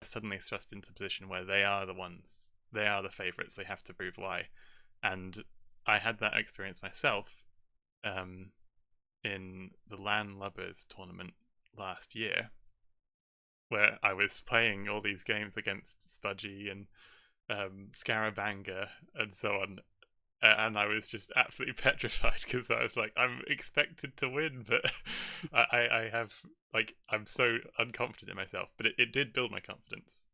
suddenly thrust into a position where they are the favourites. They have to prove why, and I had that experience myself um, in the LAN Lubbers tournament last year, where I was playing all these games against Spudgy and Scarabanga and so on, and I was just absolutely petrified because I was like, I'm expected to win, but I have like I'm so unconfident in myself. But it did build my confidence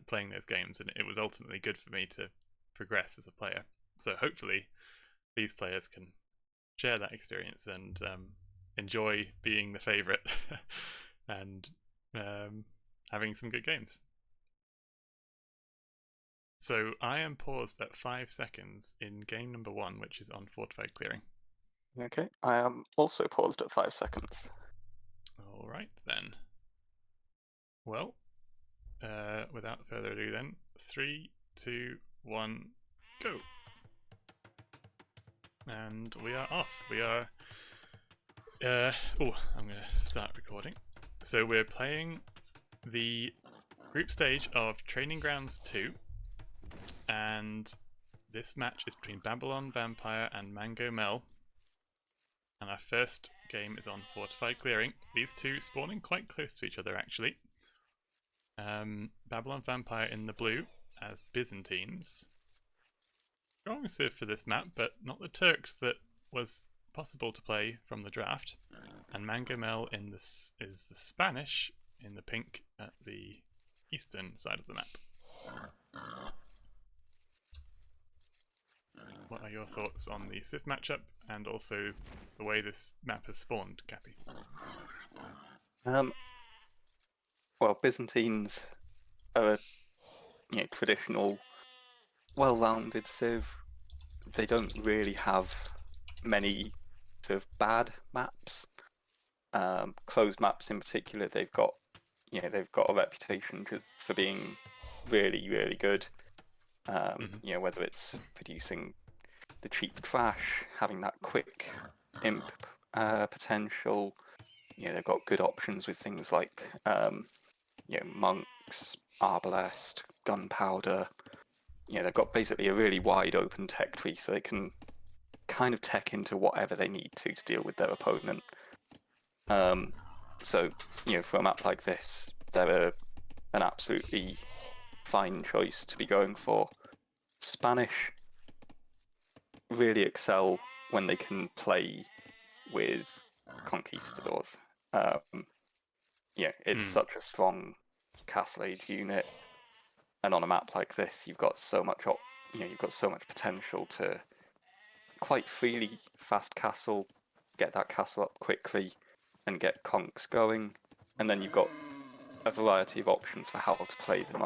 playing those games, and it was ultimately good for me to progress as a player. So hopefully, these players can share that experience and enjoy being the favorite and having some good games. So I am paused at 5 seconds in game number 1, which is on fortified clearing. Okay, I am also paused at 5 seconds. All right then. Well, without further ado, then 3, 2, 1, go. And we are off. We are. I'm gonna start recording. So we're playing the group stage of Training Grounds 2, and this match is between Babylon, Vampyre, and MangoMel. And our first game is on Fortified Clearing. These two spawning quite close to each other, actually. Babylon Vampyre in the blue as Byzantines. Strong civ for this map, but not the Turks that was possible to play from the draft. And MangoMel in this is the Spanish in the pink at the eastern side of the map. What are your thoughts on the civ matchup and also the way this map has spawned, Cappy? Well, Byzantines are a traditional, well-rounded civ. They don't really have many sort of bad maps. Closed maps in particular, they've got a reputation for being really, really good. Whether it's producing the cheap trash, having that quick imp potential. They've got good options with things like monks, arbalest, gunpowder. They've got basically a really wide open tech tree, so they can kind of tech into whatever they need to deal with their opponent. So for a map like this, they're an absolutely fine choice to be going for. Spanish really excel when they can play with conquistadors. It's such a strong castle age unit, and on a map like this, you've got so much potential to quite freely fast castle, get that castle up quickly, and get conks going. And then you've got a variety of options for how to play them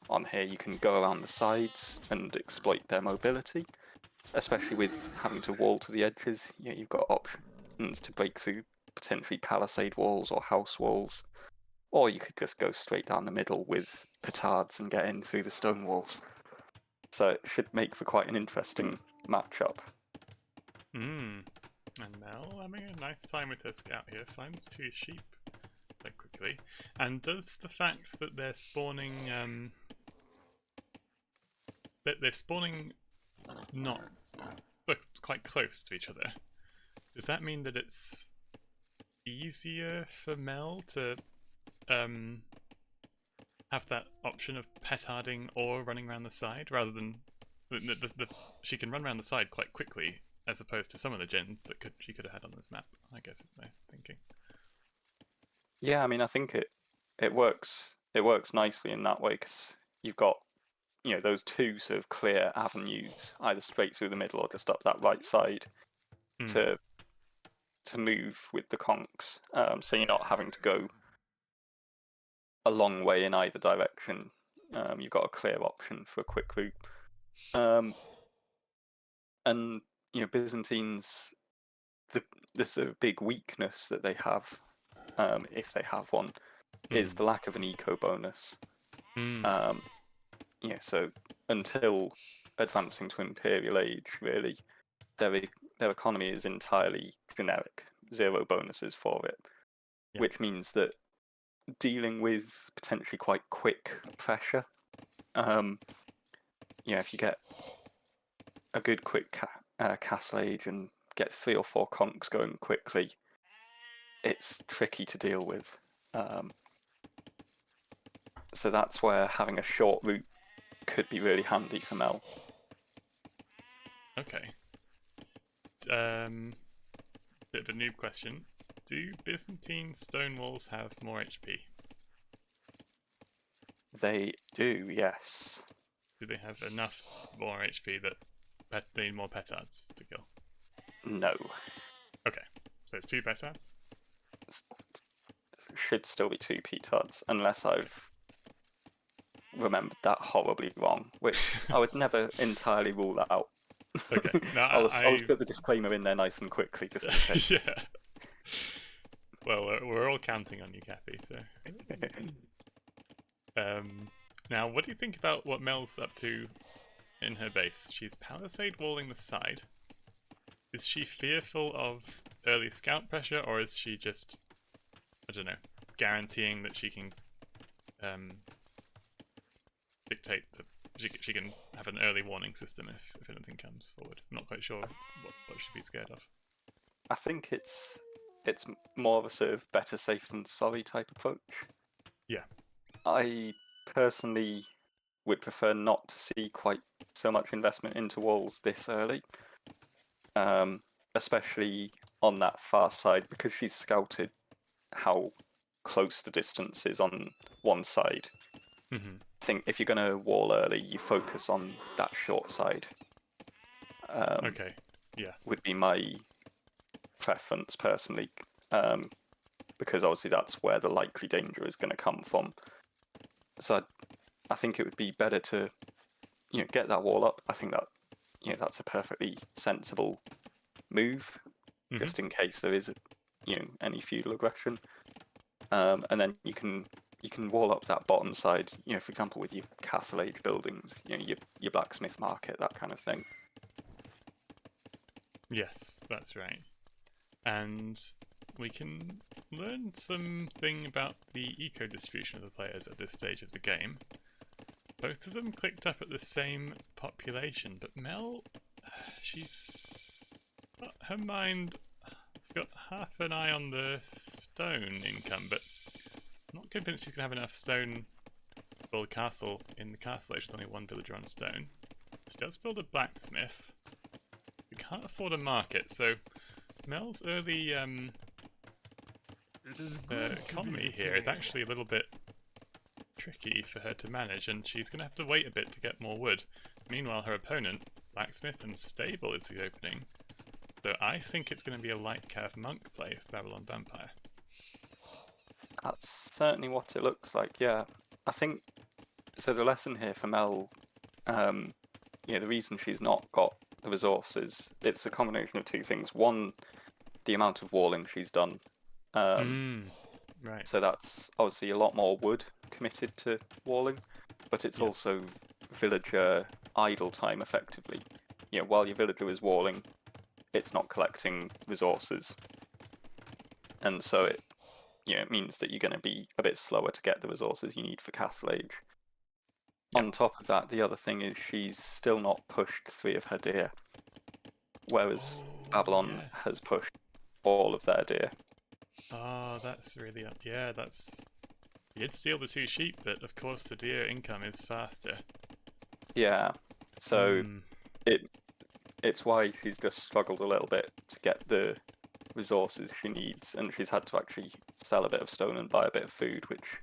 on here. You can go around the sides and exploit their mobility, especially with having to wall to the edges. You've got options to break through potentially palisade walls or house walls, or you could just go straight down the middle with petards and get in through the stone walls. So it should make for quite an interesting matchup. And Mel having a nice time with her scout here, finds 2 sheep quite quickly. And does the fact that they're spawning they're spawning not quite close to each other, does that mean that it's easier for Mel to have that option of petarding or running around the side rather than she can run around the side quite quickly as opposed to some of the gens that she could have had on this map, I guess is my thinking. Yeah, I mean, I think it works nicely in that way because you've got those 2 sort of clear avenues, either straight through the middle or just up that right side to move with the conks. So you're not having to go a long way in either direction. You've got a clear option for a quick route. And Byzantines, the sort of big weakness that they have, if they have one, is the lack of an eco bonus. So until advancing to Imperial Age, really, their economy is entirely generic, 0 bonuses for it, which means that dealing with potentially quite quick pressure. If you get a good quick castle age and get 3 or 4 conks going quickly, it's tricky to deal with. So that's where having a short route could be really handy for Mel. Okay. Bit of a noob question. Do Byzantine stone walls have more HP? They do, yes. Do they have enough more HP that they need more petards to kill? No. Okay, so it's 2 petards? Should still be 2 petards, unless I've remembered that horribly wrong, which I would never entirely rule that out. Okay, no, I'll put the disclaimer in there nice and quickly, just in case. Yeah. Well, we're all counting on you, Kathy. So, now, what do you think about what Mel's up to in her base? She's palisade walling the side. Is she fearful of early scout pressure, or is she just, I don't know, guaranteeing that she can dictate that she can have an early warning system if anything comes forward? I'm not quite sure what she'd be scared of. I think it's more of a sort of better safe than sorry type approach. Yeah. I personally would prefer not to see quite so much investment into walls this early, especially on that far side, because she's scouted how close the distance is on one side. Mm-hmm. I think if you're going to wall early, you focus on that short side. Okay, yeah. Would be my preference personally, because obviously that's where the likely danger is going to come from. So I think it would be better to, get that wall up. I think that, that's a perfectly sensible move, just in case there is, any feudal aggression. And then you can wall up that bottom side. For example, with your castle age buildings, your blacksmith market, that kind of thing. Yes, that's right. And we can learn something about the eco-distribution of the players at this stage of the game. Both of them clicked up at the same population, but Mel, she's got her mind, got half an eye on the stone income, but I'm not convinced she's going to have enough stone to build a castle in the castle age with only 1 villager on stone. She does build a blacksmith. We can't afford a market, so Mel's early economy here is actually a little bit tricky for her to manage, and she's going to have to wait a bit to get more wood. Meanwhile, her opponent, Blacksmith and Stable, is the opening. So I think it's going to be a light cav monk play for Babylon Vampire. That's certainly what it looks like, yeah. I think, so the lesson here for Mel, the reason she's not got the resources, it's a combination of 2 things. One, the amount of walling she's done. Right. So that's obviously a lot more wood committed to walling, but it's also villager idle time effectively. While your villager is walling, it's not collecting resources. And so it means that you're going to be a bit slower to get the resources you need for Castle Age. Yep. On top of that, the other thing is she's still not pushed 3 of her deer, whereas Babylon has pushed all of their deer. Oh, that's really up. Yeah, that's. You did steal the 2 sheep, but of course the deer income is faster. Yeah, so it's why she's just struggled a little bit to get the resources she needs, and she's had to actually sell a bit of stone and buy a bit of food, which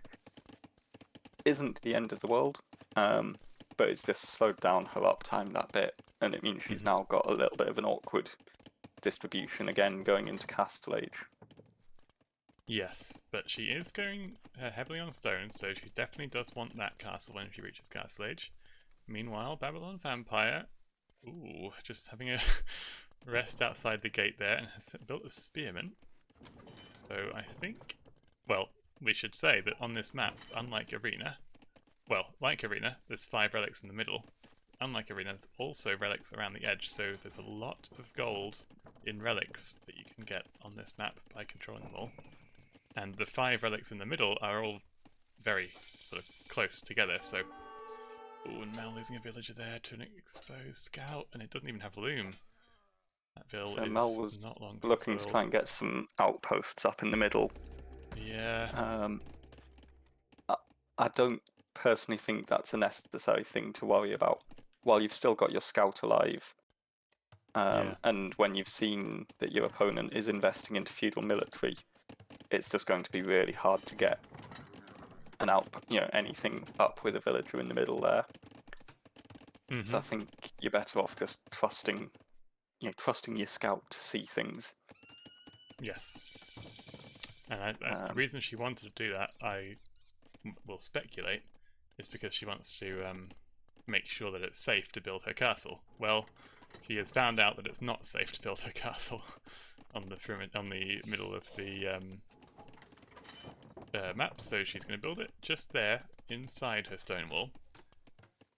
isn't the end of the world, but it's just slowed down her uptime that bit, and it means she's now got a little bit of an awkward distribution again going into Castle Age. Yes, but she is going heavily on stone, so she definitely does want that castle when she reaches Castle Age. Meanwhile, Babylon Vampire, just having a rest outside the gate there, and has built a spearman. So I think, well, we should say that on this map, unlike Arena, like Arena, there's 5 relics in the middle. Unlike Arena, there's also relics around the edge, so there's a lot of gold in relics that you can get on this map by controlling them all. and the 5 relics in the middle are all very sort of close together. So, ooh, and Mel losing a villager there to an exposed scout, and it doesn't even have loom. That vill So Mel is was not long looking to spoiled. try and get some outposts up in the middle. Yeah. I don't personally think that's a necessary thing to worry about while you've still got your scout alive. Yeah. And when you've seen that your opponent is investing into feudal military, it's just going to be really hard to get an anything up with a villager in the middle there. So I think you're better off just trusting your scout to see things. Yes. And the reason she wanted to do that, I will speculate, is because she wants to make sure that it's safe to build her castle. Well, she has found out that it's not safe to build her castle on the middle of the map, so she's going to build it just there, inside her stone wall.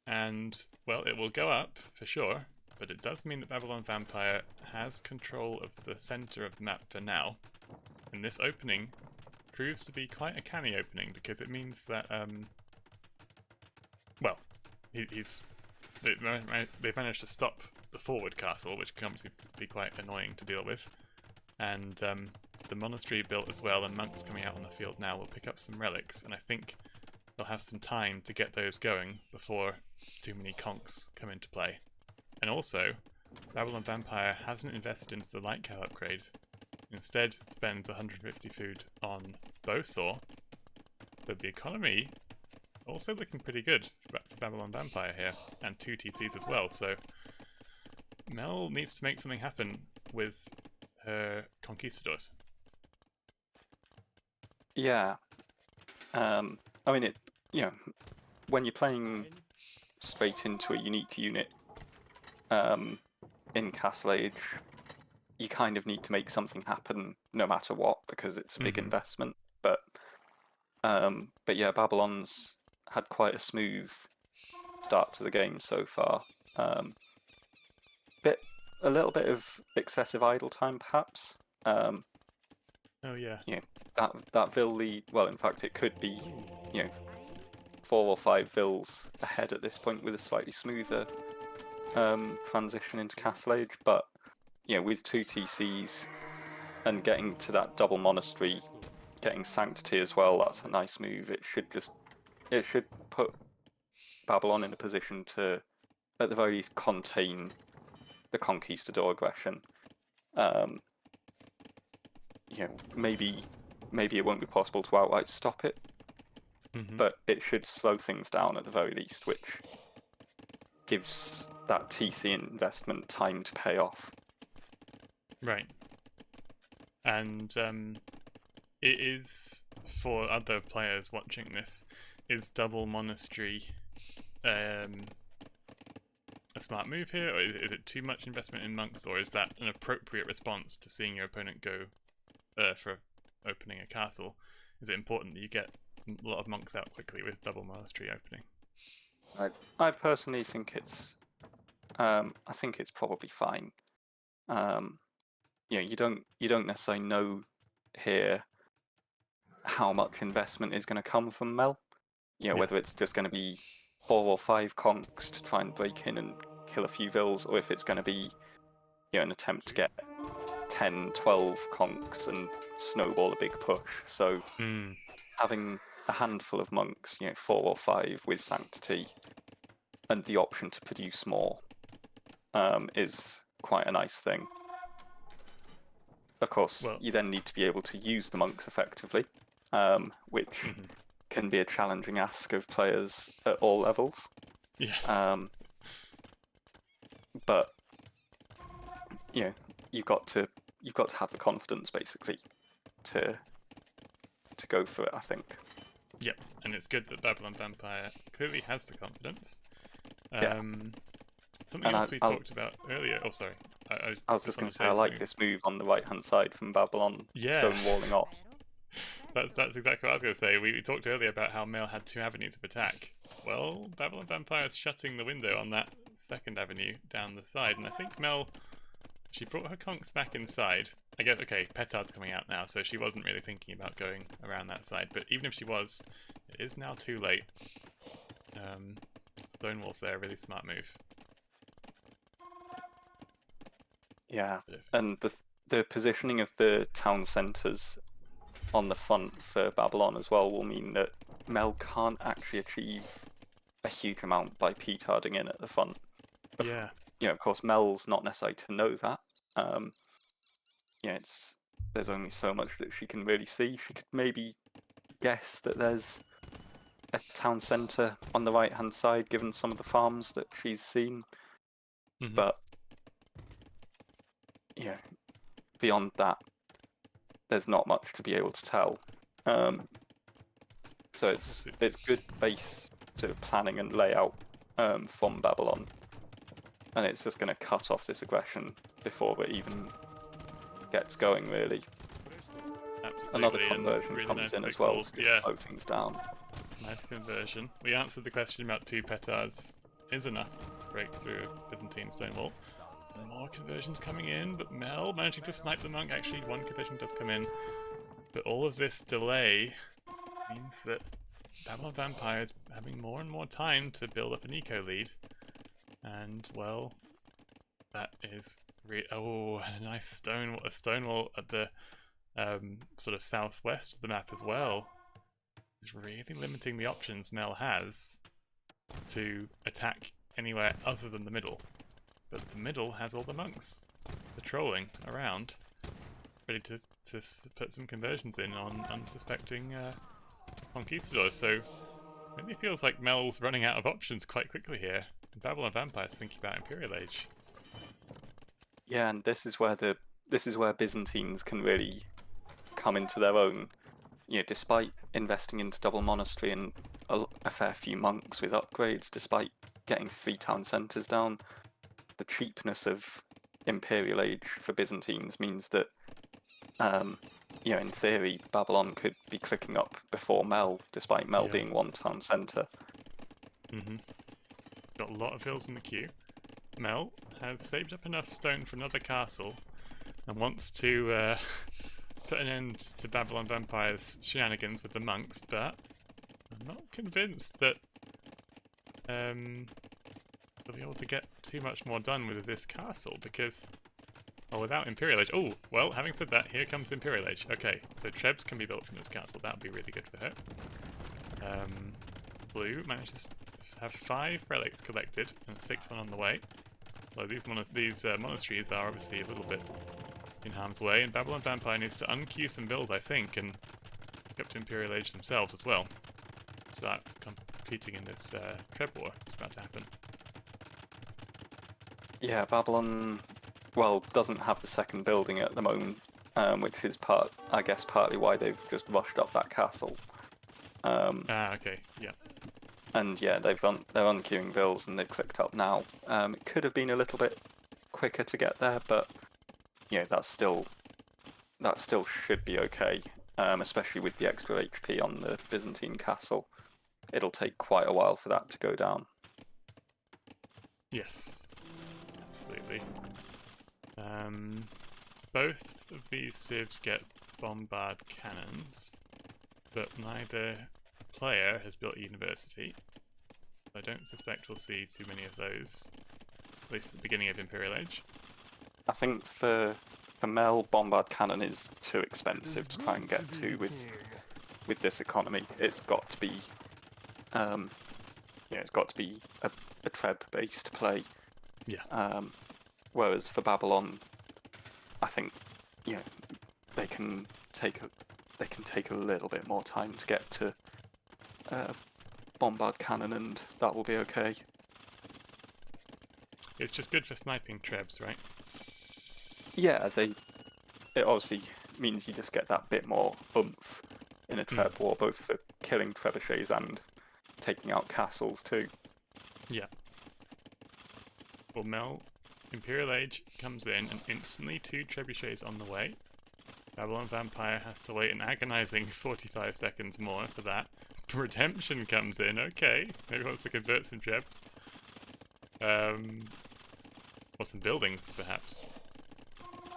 And, well, it will go up, for sure, but it does mean that Babylon Vampire has control of the centre of the map for now. And this opening proves to be quite a canny opening, because it means that, well, they've managed to stop the forward castle, which can obviously be quite annoying to deal with. And the monastery built as well, and monks coming out on the field now will pick up some relics, and I think they'll have some time to get those going before too many conks come into play. And also, Babylon Vampire hasn't invested into the light cow upgrade. Instead, spends 150 food on Bowsaw, but the economy also looking pretty good for Babylon Vampire here, and 2 TCs as well, so Mel needs to make something happen with her conquistadors. Yeah. I mean, when you're playing straight into a unique unit in Castle Age, you kind of need to make something happen no matter what, because it's a big investment. But yeah, Babylon's had quite a smooth start to the game so far. A little bit of excessive idle time, perhaps. Oh yeah. That Vill lead. Well, in fact, it could be 4 or 5 Vills ahead at this point with a slightly smoother transition into Castle Age. But with 2 TCs and getting to that double monastery, getting Sanctity as well, that's a nice move. It should put Babylon in a position to, at the very least, contain the conquistador aggression. Maybe it won't be possible to outright stop it, but it should slow things down at the very least, which gives that TC investment time to pay off. Right. And it is, for other players watching this, is double monastery a smart move here, or is it too much investment in monks, or is that an appropriate response to seeing your opponent go for opening a castle? Is it important that you get a lot of monks out quickly with double monastery opening? I personally think it's probably fine. You don't necessarily know here how much investment is going to come from Mel. Whether it's just going to be 4 or 5 conks to try and break in and kill a few vills, or if it's going to be an attempt to get 10, 12 conks and snowball a big push. So having a handful of monks, 4 or 5 with Sanctity, and the option to produce more is quite a nice thing. Of course, you then need to be able to use the monks effectively, which can be a challenging ask of players at all levels. Yes. But you've got to have the confidence basically to go for it, I think. Yep, and it's good that Babylon Vampire clearly has the confidence. Something else we talked about earlier. Oh, sorry. I was just going to say, I like this move on the right-hand side from Babylon, stonewalling off. That's exactly what I was going to say. We talked earlier about how Mel had 2 avenues of attack. Well, Babylon Vampire is shutting the window on that second avenue down the side, and I think Mel she brought her conks back inside. I guess, okay, Petard's coming out now, so she wasn't really thinking about going around that side. But even if she was, it is now too late. Stonewall's there, a really smart move. Yeah, and the positioning of the town centres on the front for Babylon as well will mean that Mel can't actually achieve a huge amount by petarding in at the front. Yeah. Of course, Mel's not necessary to know that. There's only so much that she can really see. She could maybe guess that there's a town centre on the right-hand side, given some of the farms that she's seen. Mm-hmm. But beyond that, there's not much to be able to tell. So it's good base sort of planning and layout from Babylon, and it's just going to cut off this aggression before it even gets going, really. Absolutely. Another conversion really comes nice in as well calls. to slow things down. Nice conversion. We answered the question about 2 petards is enough to break through a Byzantine Stonewall. And more conversions coming in, but Mel managing to snipe the monk. Actually, 1 conversion does come in. But all of this delay means that Babylon Vampire is having more and more time to build up an eco lead. And, well, that is a nice Stonewall at the sort of southwest of the map as well. It's really limiting the options Mel has to attack anywhere other than the middle. But the middle has all the monks patrolling around, ready to put some conversions in on unsuspecting conquistadors. So it really feels like Mel's running out of options quite quickly here. Babylon Vampire's thinking about Imperial Age. Yeah, and this is where Byzantines can really come into their own. Despite investing into double monastery and a fair few monks with upgrades, despite getting 3 town centres down, the cheapness of Imperial Age for Byzantines means that, in theory, Babylon could be clicking up before Mel, despite Mel being 1 town centre. Mm-hmm. Got a lot of vills in the queue. Mel has saved up enough stone for another castle and wants to put an end to Babylon Vampire's shenanigans with the monks, but I'm not convinced that they'll be able to get too much more done with this castle, because, well, without Imperial Age... Oh, well, having said that, here comes Imperial Age. Okay, so Trebs can be built from this castle. That would be really good for her. Blue manages to have 5 relics collected and a 6th one on the way. Well, these monasteries are obviously a little bit in harm's way, and Babylon Vampire needs to unqueue some bills, I think, and pick up to Imperial Age themselves as well. Start competing in this Treb war that's about to happen. Yeah, Babylon, doesn't have the second building at the moment, which is partly why they've just rushed up that castle. Okay, yeah. And yeah, they're unqueuing bills and they've clicked up now. It could have been a little bit quicker to get there, but that still should be okay, especially with the extra HP on the Byzantine castle. It'll take quite a while for that to go down. Yes, absolutely. Both of these civs get bombard cannons, but neither player has built a university. I don't suspect we'll see too many of those, at least at the beginning of Imperial Age. I think for Mel, bombard cannon is too expensive to try and get to with this economy. It's got to be a Treb-based play. Yeah. Whereas for Babylon, I think they can take a little bit more time to get to bombard cannon, and that will be okay. It's just good for sniping Trebs, right? Yeah, it obviously means you just get that bit more oomph in a Treb war, both for killing trebuchets and taking out castles too. Yeah. Well, Mel, Imperial Age comes in and instantly 2 trebuchets on the way. Babylon Vampire has to wait an agonizing 45 seconds more for that. Redemption comes in, okay. Maybe wants to convert some Trebs. Or some buildings, perhaps.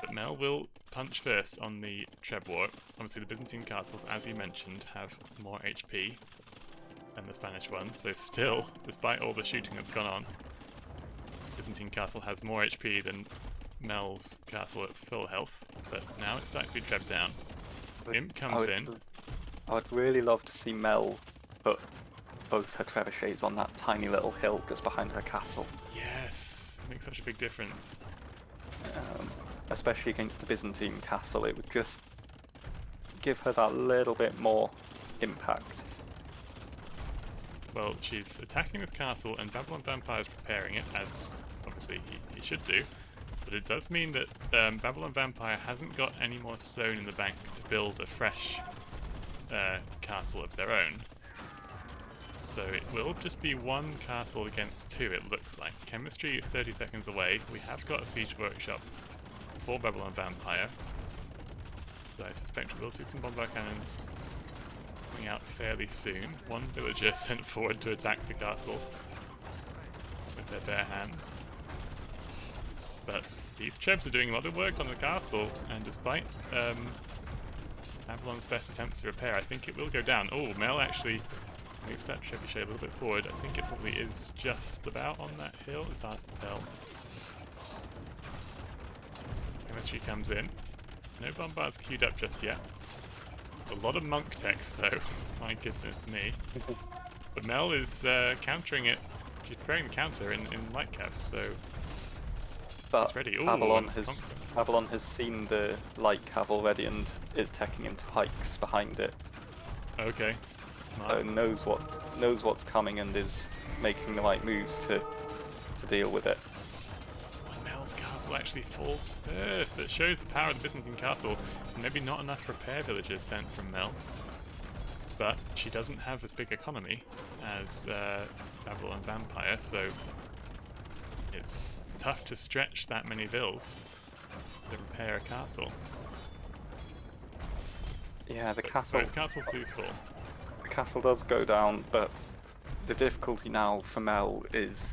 But Mel will punch first on the Trebor. Obviously the Byzantine castles, as you mentioned, have more HP than the Spanish ones, so still, despite all the shooting that's gone on, Byzantine castle has more HP than Mel's castle at full health, but now it's starting to be trebbed down. Imp comes in. I would really love to see Mel put both her trebuchets on that tiny little hill just behind her castle. Yes, it makes such a big difference. Especially against the Byzantine castle, it would just give her that little bit more impact. Well, she's attacking this castle, and Babylon Vampire is preparing it, as obviously he should do. But it does mean that Babylon Vampire hasn't got any more stone in the bank to build a fresh castle of their own. So it will just be one castle against two, it looks like. Chemistry is 30 seconds away. We have got a siege workshop for Babylon Vampire. So I suspect we'll see some bombard cannons coming out fairly soon. One villager sent forward to attack the castle with their bare hands. But these Trebs are doing a lot of work on the castle, and despite Babylon's best attempts to repair, I think it will go down. Oh, Mel actually moves that trebuchet a little bit forward. I think it probably is just about on that hill. It's hard to tell. Chemistry comes in. No bombards queued up just yet. A lot of monk text though. My goodness me. But Mel is countering it. She's preparing the counter in light cav, so but it's ready. Ooh, Babylon has seen the light cav already and is taking into pikes behind it. Okay. Smart. So knows what's coming and is making the right moves to deal with it. When Mel's castle actually falls first, it shows the power of the Byzantine castle. Maybe not enough repair villagers sent from Mel, but she doesn't have as big economy as Babylon Vampire, so it's tough to stretch that many vills to repair a castle. Yeah, the But castle. both castles do fall. The castle does go down, but the difficulty now for Mel is,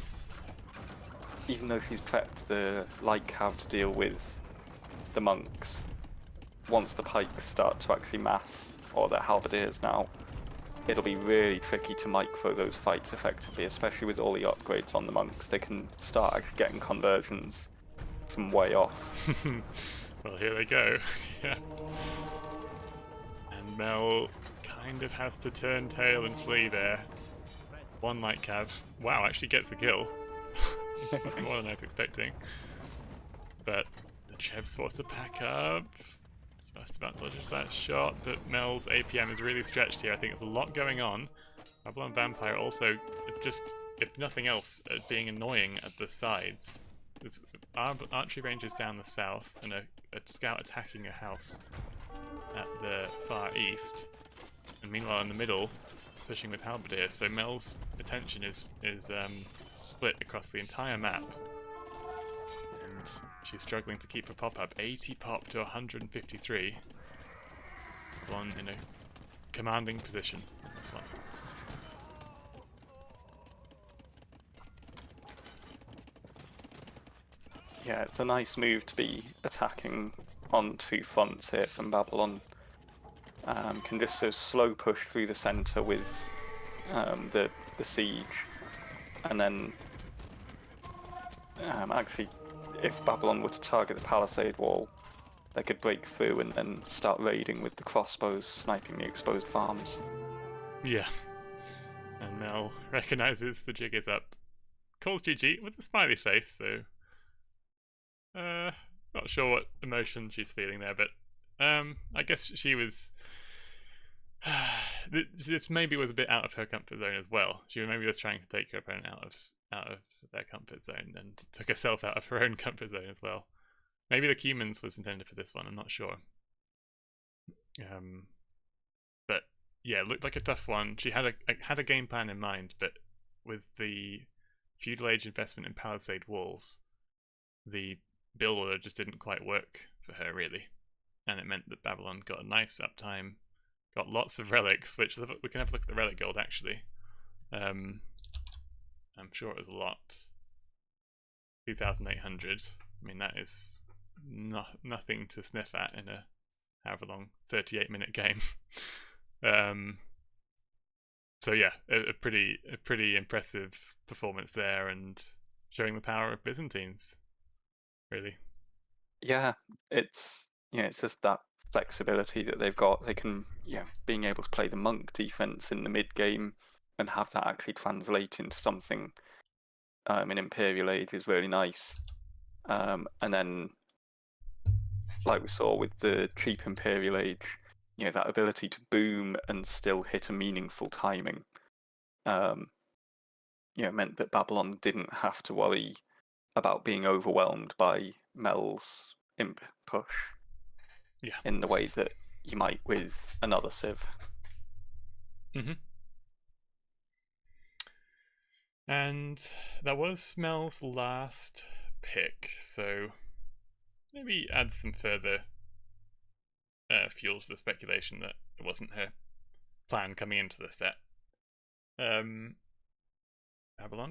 even though she's prepped the light cav to deal with the monks, once the pikes start to actually mass, or the halberdiers now, it'll be really tricky to micro those fights effectively, especially with all the upgrades on the monks. They can start actually getting conversions from way off. Well, here they go. Yeah. And Mel kind of has to turn tail and flee there. One light cav. Wow, actually gets the kill. That's more than I was expecting. But the Chev's forced to pack up. Just about dodges that shot, but Mel's APM is really stretched here. I think there's a lot going on. Babylon Vampire also, just, if nothing else, being annoying at the sides. There's archery ranges down the south, and a scout attacking a house at the far east. And meanwhile in the middle, pushing with halberdiers, so Mel's attention is split across the entire map. And she's struggling to keep her pop-up. 80 pop to 153. One in a commanding position. This one. Yeah, it's a nice move to be attacking on two fronts here from Babylon. Can just so slow push through the centre with the siege, and then actually, if Babylon were to target the palisade wall, they could break through and then start raiding with the crossbows, sniping the exposed farms. Yeah. And Mel recognises the jig is up. Calls GG with a smiley face, so not sure what emotion she's feeling there, but I guess she was this maybe was a bit out of her comfort zone as well. She maybe was trying to take her opponent out of their comfort zone and took herself out of her own comfort zone as well. Maybe the Cumans was intended for this one, I'm not sure. But yeah, it looked like a tough one. She had a game plan in mind, but with the feudal age investment in palisade walls, the build order just didn't quite work for her really, and it meant that Babylon got a nice uptime, got lots of relics, which we can have a look at the relic gold actually. I'm sure it was a lot. 2,800. I mean, that is nothing to sniff at in a however long 38-minute game. um, so yeah, a pretty impressive performance there, and showing the power of Byzantines, really. Yeah, it's just that flexibility that they've got. They can, being able to play the monk defense in the mid game and have that actually translate into something in Imperial Age is really nice. And then, like we saw with the cheap Imperial Age, that ability to boom and still hit a meaningful timing, meant that Babylon didn't have to worry about being overwhelmed by Mel's imp push in the way that you might with another Civ. Mm-hmm. And that was Mel's last pick, so maybe add some further fuel to the speculation that it wasn't her plan coming into the set. Babylon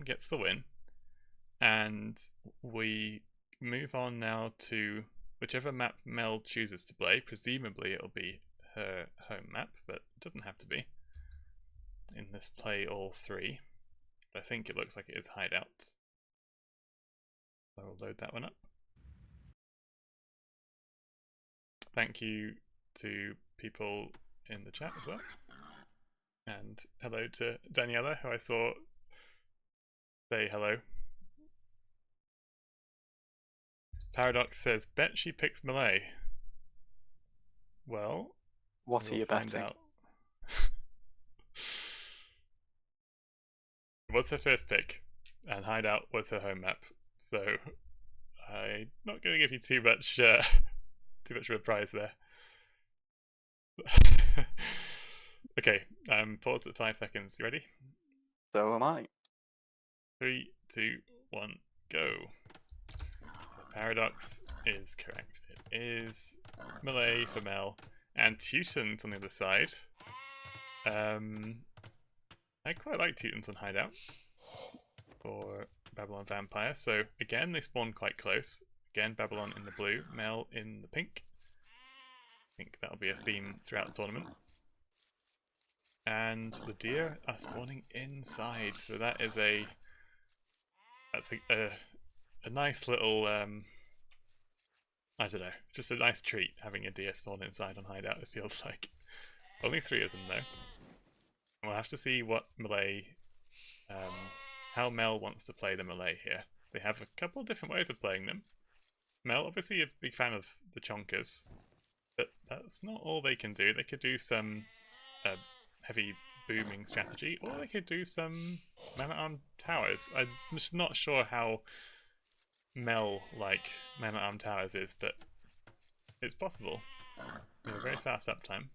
gets the win, and we move on now to whichever map Mel chooses to play. Presumably it'll be her home map, but it doesn't have to be. In this play all three, but I think it looks like it is Hideout. I will load that one up. Thank you to people in the chat as well. And hello to Daniela, who I saw say hello. Paradox says, bet she picks Malay. Well, what are you betting? Out. It was her first pick, and Hideout was her home map, so I'm not going to give you too much of a prize there. Okay, paused at 5 seconds. You ready? So am I. 3, 2, 1, go. So Paradox is correct. It is Malay for Mel, and Teutons on the other side. I quite like Teutons on Hideout for Babylon Vampyre. So again, they spawn quite close. Again, Babylon in the blue, Mel in the pink. I think that'll be a theme throughout the tournament. And the deer are spawning inside, so that's a nice little I don't know, just a nice treat having a deer spawn inside on Hideout. It feels like only 3 of them though. We'll have to see what Malay, how Mel wants to play the Malay here. They have a couple of different ways of playing them. Mel, obviously a big fan of the Chonkers, but that's not all they can do. They could do some heavy booming strategy, or they could do some man-at-arm towers. I'm just not sure how Mel-like man-at-arm towers is, but it's possible. They have a very fast uptime.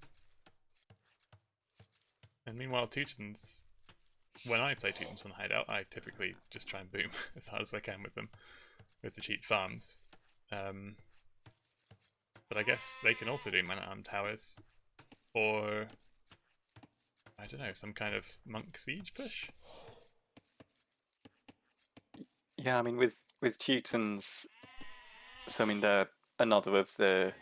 And meanwhile, Teutons, when I play Teutons on Hideout, I typically just try and boom as hard as I can with them, with the cheap farms. But I guess they can also do man-at-arm towers, or I don't know, some kind of monk siege push? Yeah, I mean, with Teutons, so I mean, they're another of the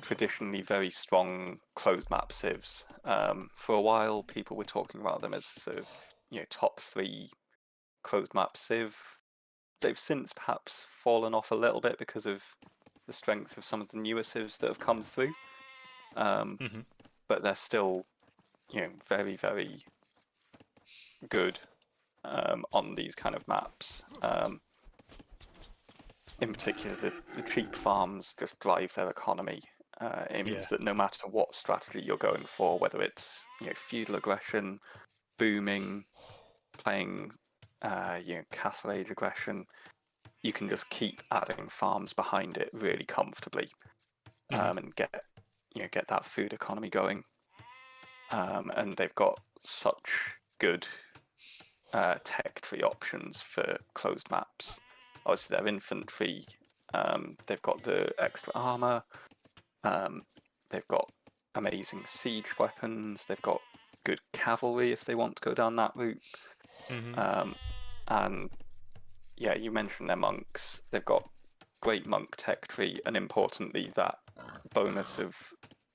traditionally very strong closed map civs. For a while, people were talking about them as sort of, top 3 closed map civ. They've since perhaps fallen off a little bit because of the strength of some of the newer civs that have come through. But they're still, very, very good on these kind of maps. In particular, the cheap farms just drive their economy. It means that no matter what strategy you're going for, whether it's feudal aggression, booming, playing castle age aggression, you can just keep adding farms behind it really comfortably, and get that food economy going. And they've got such good tech tree options for closed maps. Obviously, their infantry, they've got the extra armor, they've got amazing siege weapons, they've got good cavalry if they want to go down that route. And yeah, you mentioned their monks. They've got great monk tech tree, and importantly, that bonus of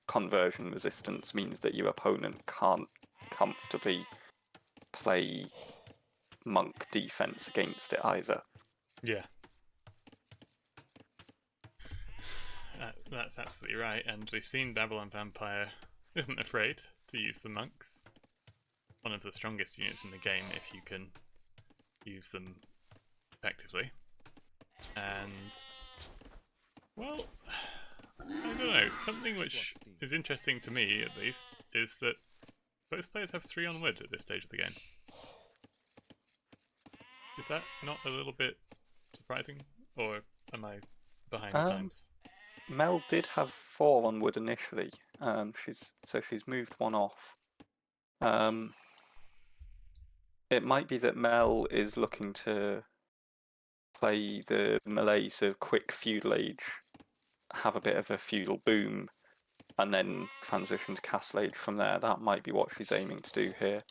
conversion resistance means that your opponent can't comfortably play monk defense against it either. Yeah. That's absolutely right, and we've seen Babylon Vampire isn't afraid to use the monks. One of the strongest units in the game if you can use them effectively. And, well, I don't know, something which is interesting to me at least is that both players have 3 on wood at this stage of the game. Is that not a little bit surprising, or am I behind the times? Mel did have 4 on wood initially. She's moved 1 off. It might be that Mel is looking to play the melee, so quick feudal age, have a bit of a feudal boom, and then transition to castle age from there. That might be what she's aiming to do here.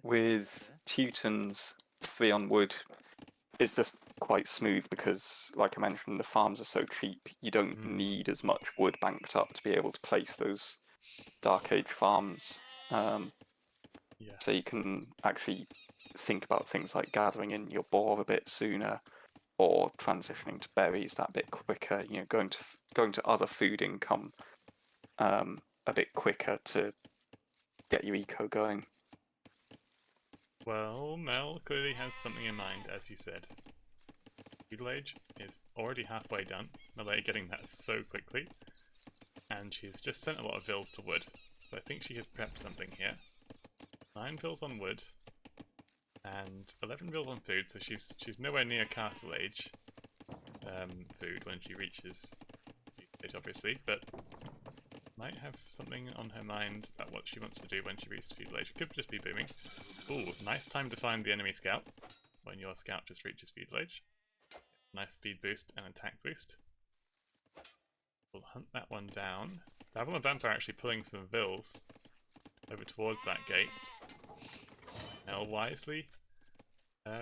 With Teuton's 3 on wood, it's just quite smooth because, like I mentioned, the farms are so cheap. You don't need as much wood banked up to be able to place those Dark Age farms. Yes. So you can actually think about things like gathering in your boar a bit sooner, or transitioning to berries that bit quicker. You know, going to other food income a bit quicker to get your eco going. Well, Mel clearly has something in mind, as you said. Feudal Age is already halfway done. Melee getting that so quickly. And she's just sent a lot of vills to wood. So I think she has prepped something here. 9 vills on wood. And 11 vills on food, so she's nowhere near Castle Age food when she reaches it, obviously, but might have something on her mind about what she wants to do when she reaches Feudal Age. It could just be booming. Ooh, nice time to find the enemy scout when your scout just reaches Feudal Age. Nice speed boost and attack boost. We'll hunt that one down. Babylon Vampire actually pulling some vills over towards that gate. Mel wisely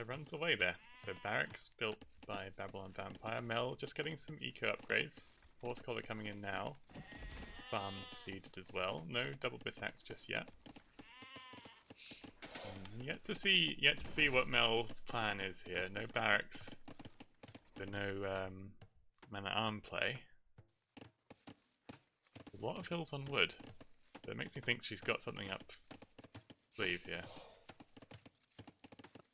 runs away there. So barracks built by Babylon Vampire. Mel just getting some eco upgrades. Horse collar coming in now. Farms seeded as well. No double attacks just yet. Yet to see what Mel's plan is here. No barracks. But no man at arm play. A lot of hills on wood. So it makes me think she's got something up sleeve here.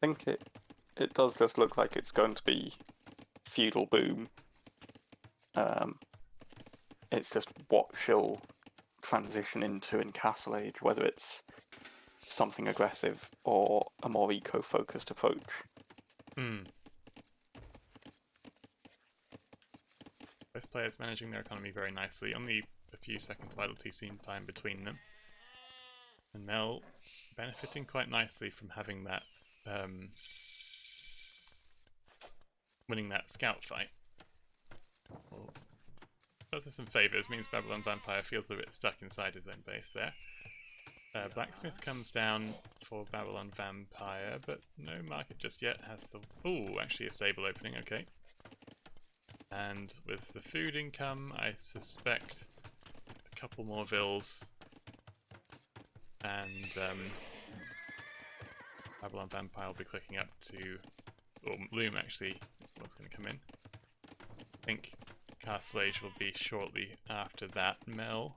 I think it does just look like it's going to be feudal boom. It's just what she'll transition into in Castle Age, whether it's something aggressive or a more eco-focused approach. Both players managing their economy very nicely. Only a few seconds of idle TC time between them. And Mel benefiting quite nicely from having that winning that scout fight. Well, does her some favours, means Babylon Vampire feels a bit stuck inside his own base there. Blacksmith comes down for Babylon Vampire, but no market just yet. Has the... Ooh, actually a stable opening, okay. And with the food income, I suspect a couple more vills. And Babylon Vampire will be clicking up to... Or Loom actually is what's going to come in. I think Castle Age will be shortly after that. Mel,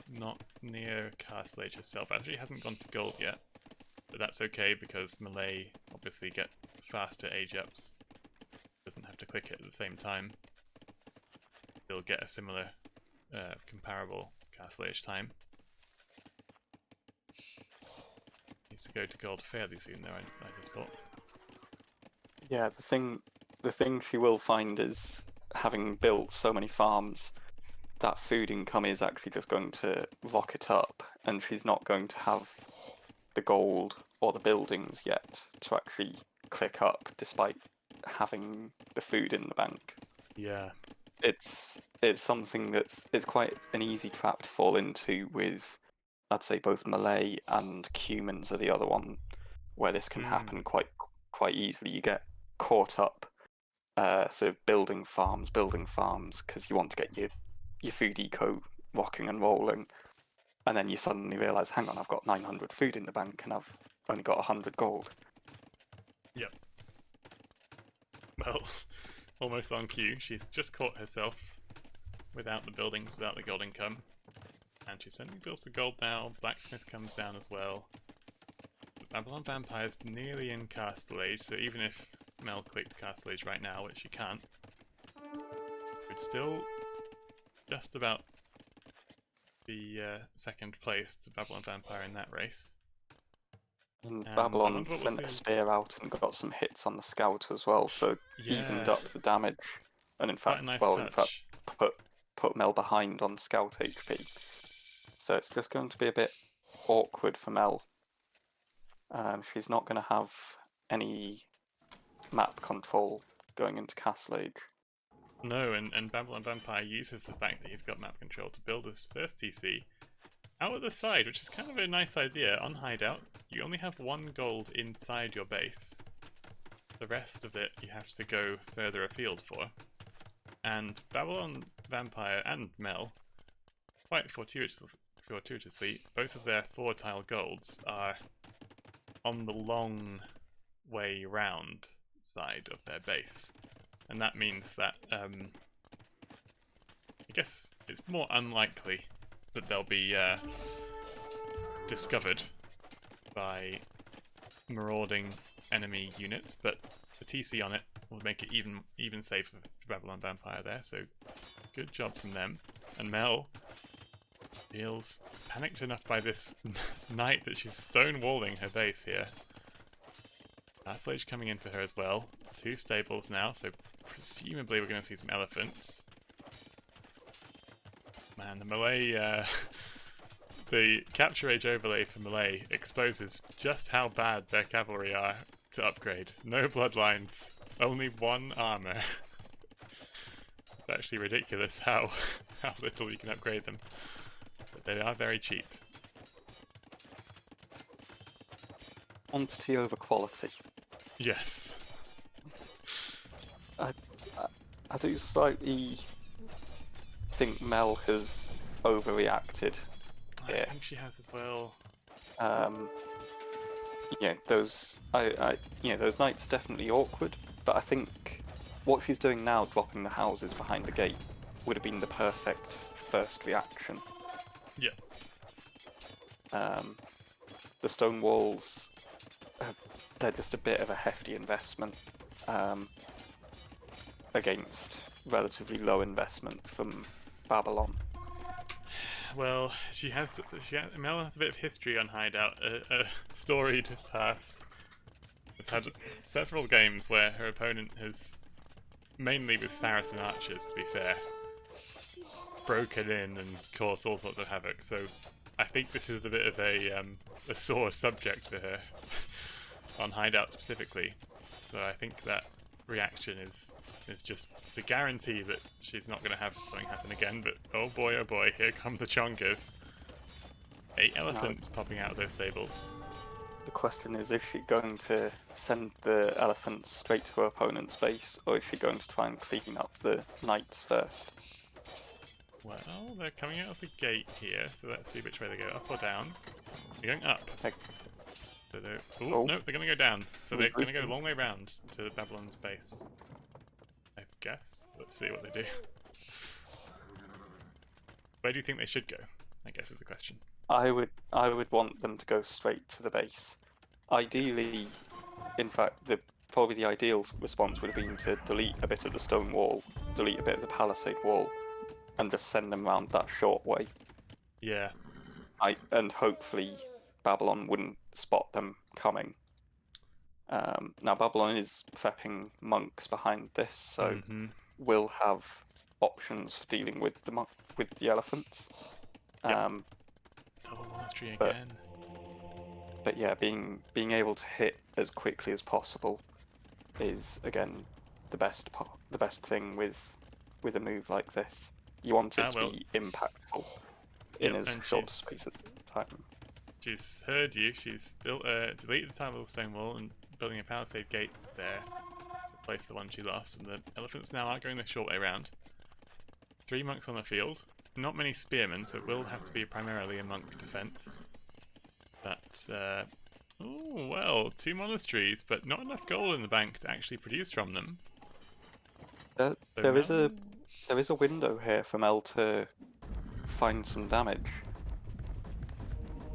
not near Castle Age herself. Actually hasn't gone to gold yet. But that's okay because melee obviously get faster age ups. Doesn't have to click it at the same time. They'll get a similar comparable Castle Age time. Needs to go to gold fairly soon though, I just thought. Yeah, the thing she will find is, having built so many farms, that food income is actually just going to rocket up, and she's not going to have the gold or the buildings yet to actually click up despite having the food in the bank. Yeah. It's something it's quite an easy trap to fall into with, I'd say, both melee and humans are the other one where this can happen quite easily. You get caught up sort of building farms, because you want to get your food eco rocking and rolling, and then you suddenly realise, hang on, I've got 900 food in the bank and I've only got 100 gold. Yep. Well, almost on cue. She's just caught herself without the buildings, without the gold income. And she suddenly builds the gold now. Blacksmith comes down as well. The Babylon Vampire's nearly in Castle Age, so even if Mel clicked Castle Age right now, which she can't, would still just about be second place to Babylon Vampire in that race. And I Babylon wonder what sent we'll a see. spear out and got some hits on the scout as well, so evened Yeah, up the damage. And in quite a fact, nice well, in fact, touch. put Mel behind on scout HP. So it's just going to be a bit awkward for Mel. She's not going to have any map control going into Castle Age. No, and Babylon Vampire uses the fact that he's got map control to build his first TC out of the side, which is kind of a nice idea. On Hideout, you only have 1 gold inside your base. The rest of it you have to go further afield for. And Babylon Vampire and Mel, quite fortuitously, both of their 4-tile golds are on the long way round side of their base. And that means that, I guess it's more unlikely that they'll be discovered by marauding enemy units, but the TC on it will make it even safer for Babylon Vampire there, so good job from them. And Mel feels panicked enough by this knight that she's stonewalling her base here. Castle Age coming in for her as well. 2 stables now, so presumably we're going to see some elephants. Man, the Malay, the Capture Age overlay for Malay exposes just how bad their cavalry are to upgrade. No bloodlines, only 1 armor. It's actually ridiculous how little you can upgrade them. But they are very cheap. Quantity over quality. Yes. I do slightly think Mel has overreacted I here. think she has as well. Those those nights are definitely awkward, but I think what she's doing now, dropping the houses behind the gate, would have been the perfect first reaction. Yeah. The stone walls, they're just a bit of a hefty investment against relatively low investment from Babylon. Well, Mel has a bit of history on Hideout, a storied past. It's had several games where her opponent has, mainly with Saracen archers to be fair, broken in and caused all sorts of havoc, so I think this is a bit of a sore subject for her, on Hideout specifically. So I think that reaction is just to guarantee that she's not going to have something happen again, but oh boy, here come the chonkers. 8 elephants popping out of those stables. The question is she going to send the elephants straight to her opponent's base, or is she going to try and clean up the knights first? Well, they're coming out of the gate here, so let's see which way they go, up or down. They're going up. So no, they're going to go down. So they're going to go the long way round to Babylon's base, I guess. Let's see what they do. Where do you think they should go, I guess is the question. I would want them to go straight to the base. Ideally, in fact, probably the ideal response would have been to delete a bit of the stone wall, delete a bit of the palisade wall, and just send them round that short way. Yeah. And hopefully Babylon wouldn't spot them coming. Now Babylon is prepping monks behind this, so we'll have options for dealing with the elephants. Double monastery again. But yeah, being able to hit as quickly as possible is again the best thing with a move like this. You want it to be impactful in as short a space of time. She's heard you. She's built deleted the time of the stone wall and building a palisade gate there. replace the one she lost, and the elephants now are going the short way round. 3 monks on the field. Not many spearmen, so it will have to be primarily a monk defense. But, oh, well, 2 monasteries, but not enough gold in the bank to actually produce from them. There is a window here for Mel to find some damage.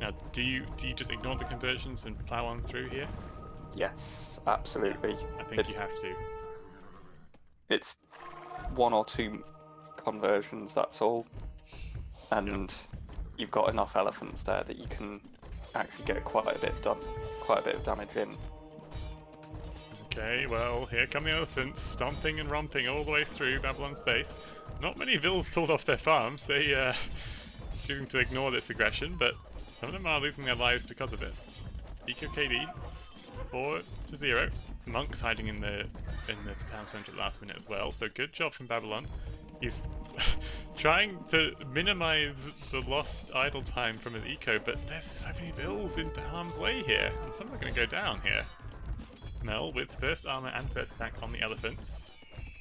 Now, do you just ignore the conversions and plow on through here? Yes, absolutely. I think you have to. It's 1 or 2 conversions, that's all. And you've got enough elephants there that you can actually get quite a bit of damage in. Okay, well, here come the elephants, stomping and romping all the way through Babylon's base. Not many vills pulled off their farms. They choosing to ignore this aggression, but some of them are losing their lives because of it. Eco KD 4-0. Monks hiding in the town centre at the last minute as well. So good job from Babylon. He's trying to minimise the lost idle time from his eco, but there's so many vills into harm's way here, and some are going to go down here. Mel with first armor and first attack on the elephants,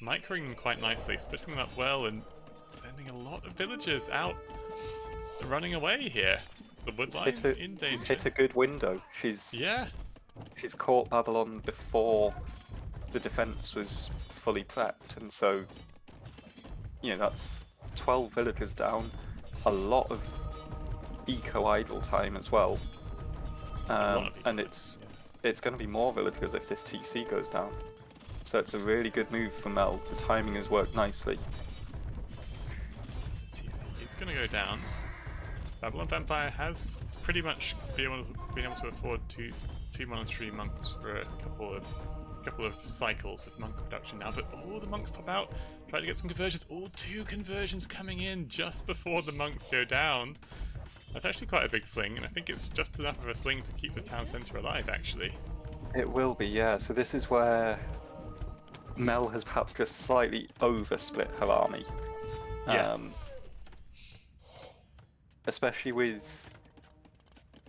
microing them quite nicely, splitting them up well, and sending a lot of villagers out, running away here. The woodline in danger. He's hit a good window. She's caught Babylon before the defense was fully prepped, and so that's 12 villagers down, a lot of eco idle time as well, and it's going to be more villagers if this TC goes down. So it's a really good move for Mel. The timing has worked nicely. It's going to go down. Babylon Vampyre has pretty much been able to afford two monastery monks for a couple of cycles of monk production now, but the monks pop out, try to get some conversions. 2 conversions coming in just before the monks go down. That's actually quite a big swing, and I think it's just enough of a swing to keep the town centre alive, actually. It will be, yeah. So this is where Mel has perhaps just slightly oversplit her army. Yeah. Especially with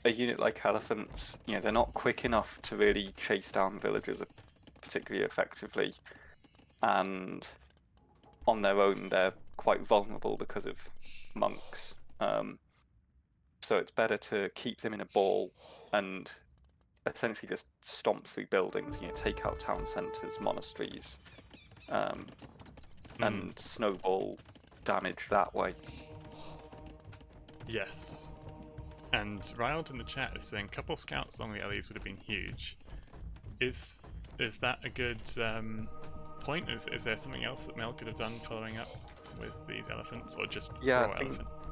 a unit like elephants, they're not quick enough to really chase down villagers particularly effectively, and on their own they're quite vulnerable because of monks. So it's better to keep them in a ball and essentially just stomp through buildings, take out town centres, monasteries, and snowball damage that way. Yes. And Rild in the chat is saying couple scouts along the alleys would have been huge. Is that a good point? Is there something else that Mel could have done following up with these elephants, or just raw elephants?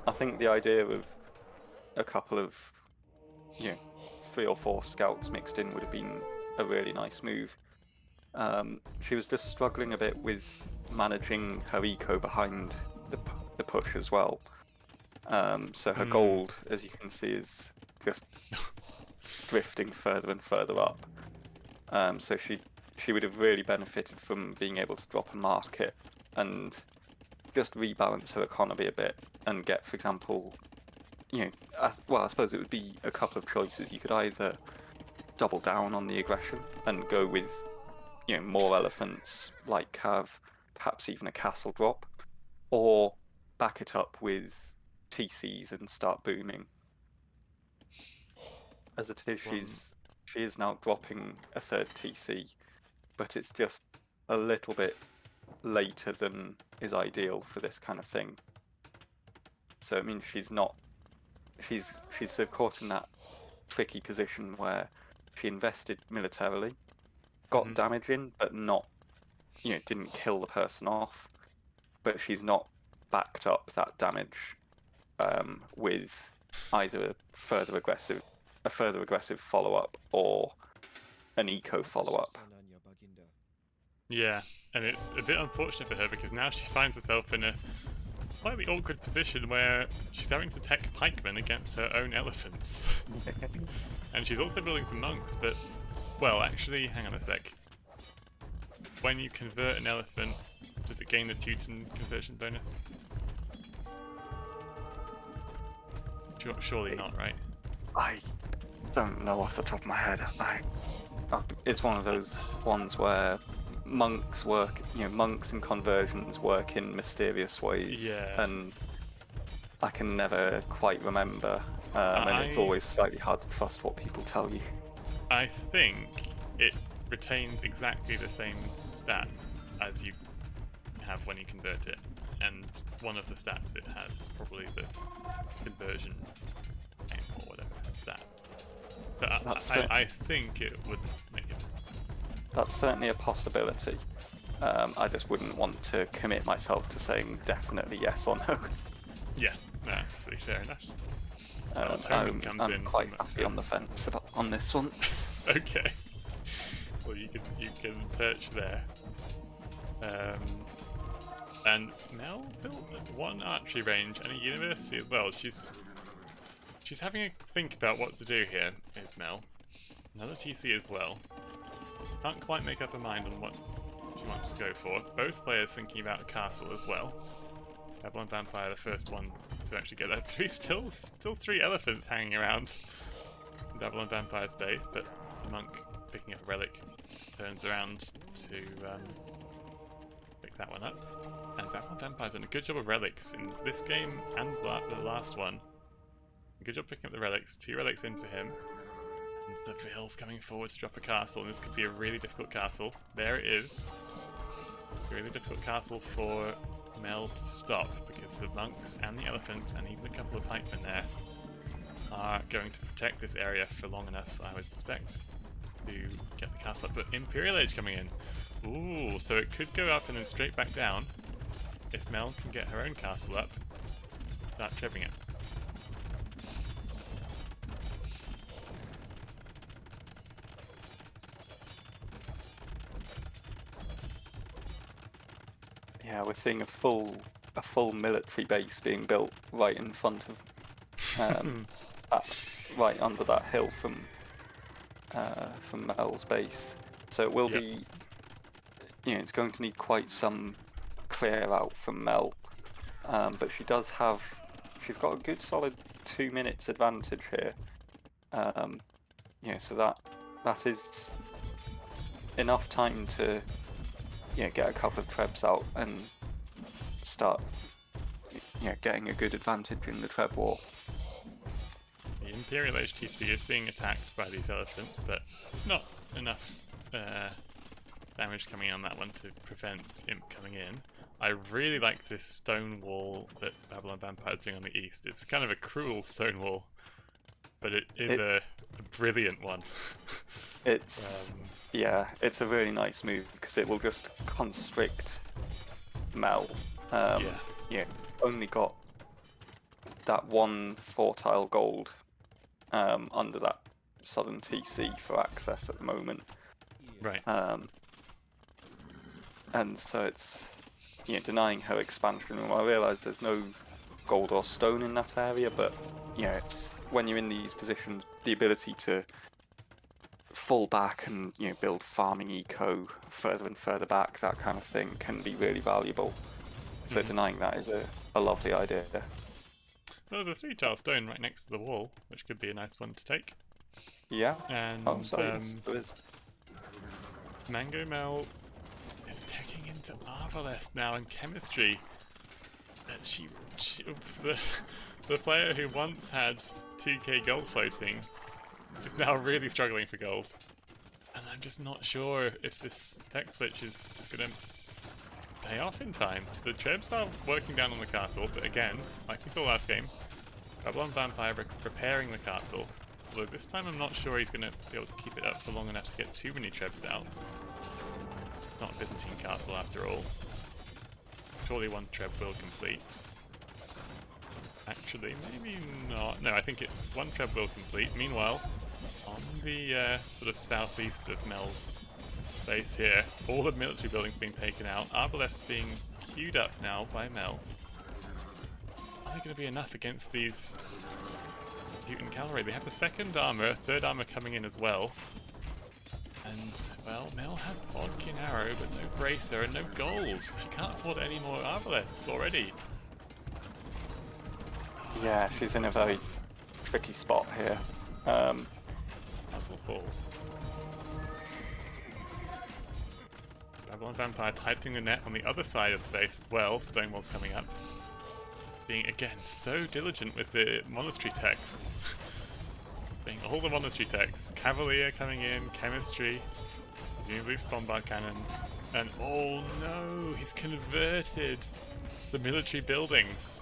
I think the idea of a couple of 3 or 4 scouts mixed in would have been a really nice move. She was just struggling a bit with managing her eco behind the push as well. So her gold, as you can see, is just drifting further and further up. So she would have really benefited from being able to drop a market and just rebalance her economy a bit and get, for example, I suppose it would be a couple of choices. You could either double down on the aggression and go with, more elephants, like have perhaps even a castle drop, or back it up with TCs and start booming. As it is, she is now dropping a 3rd TC, but it's just a little bit later than is ideal for this kind of thing. So it means she's so caught in that tricky position where she invested militarily, got damage in, but not, didn't kill the person off, but she's not backed up that damage with either a further aggressive follow-up or an eco follow-up. Yeah, and it's a bit unfortunate for her because now she finds herself in a slightly awkward position where she's having to tech pikemen against her own elephants. And she's also building some monks, but, well, actually, hang on a sec. When you convert an elephant, does it gain the Teuton conversion bonus? Surely not, right? don't know off the top of my head. It's one of those ones where monks work, monks and conversions work in mysterious ways, Yeah. and I can never quite remember, and it's always slightly hard to trust what people tell you. I think it retains exactly the same stats as you have when you convert it, and one of the stats it has is probably the conversion name or whatever stat. But I think it would make it. That's certainly a possibility. I just wouldn't want to commit myself to saying definitely yes or no. Yeah, that's fair enough. I'm quite happy on the fence on this one. Okay. Well, you can perch there. And Mel built one archery range and a university as well. She's having a think about what to do here, is Mel. Another TC as well. Can't quite make up her mind on what she wants to go for. Both players thinking about a castle as well. Babylon Vampire, the first one to actually get that through. Still 3 elephants hanging around Babylon Vampire's base, but the monk picking up a relic turns around to pick that one up. And Babylon Vampire's done a good job of relics in this game and the last one. Good job picking up the relics. 2 relics in for him. And the Veil's coming forward to drop a castle, and this could be a really difficult castle. There it is. A really difficult castle for Mel to stop, because the monks and the elephant, and even a couple of pikemen there, are going to protect this area for long enough, I would suspect, to get the castle up. But Imperial Age coming in. Ooh, so it could go up and then straight back down if Mel can get her own castle up without tripping it. Yeah, we're seeing a full military base being built right in front of right under that hill from Mel's base. So it will be, it's going to need quite some clear out from Mel, but she's got a good solid 2 minutes advantage here. So that is enough time to get a couple of trebs out and start getting a good advantage in the treb war. The Imperial HTC is being attacked by these elephants, but not enough damage coming in on that one to prevent Imp coming in. I really like this stone wall that Babylon Vampire is doing on the east. It's kind of a cruel stone wall, but it is a brilliant one. It's it's a really nice move because it will just constrict Mel. Only got that 1 4-tile gold under that southern TC for access at the moment. Right. And so it's denying her expansion. I realise there's no gold or stone in that area, but it's when you're in these positions, the ability to fall back and build farming eco further and further back, that kind of thing, can be really valuable. So denying that is a lovely idea. Well, there's a 3-tile stone right next to the wall, which could be a nice one to take. Yeah. And there is. MangoMel is taking into Arbalest now in chemistry. That the player who once had 2k gold floating is now really struggling for gold. And I'm just not sure if this tech switch is going to pay off in time. The trebs are working down on the castle, but again, like we saw last game, Babylon Vampire preparing the castle. Although this time I'm not sure he's going to be able to keep it up for long enough to get too many trebs out. Not a Byzantine castle after all. Surely 1 treb will complete. Actually, maybe not. No, I think 1 treb will complete. Meanwhile, on the sort of southeast of Mel's base here, all the military buildings being taken out. Arbalest being queued up now by Mel. Are they going to be enough against these mutant cavalry? They have the 2nd armor, 3rd armor coming in as well. And, well, Mel has Bodkin Arrow, but no Bracer and no gold. She can't afford any more Arbalests already. Yeah, she's in a very tricky spot here. Puzzle falls. Babylon Vampire tightening the net on the other side of the base as well. Stonewall's coming up. Being, again, so diligent with the monastery techs. Being all the monastery techs. Cavalier coming in, chemistry, presumably for bombard cannons. And oh no, he's converted the military buildings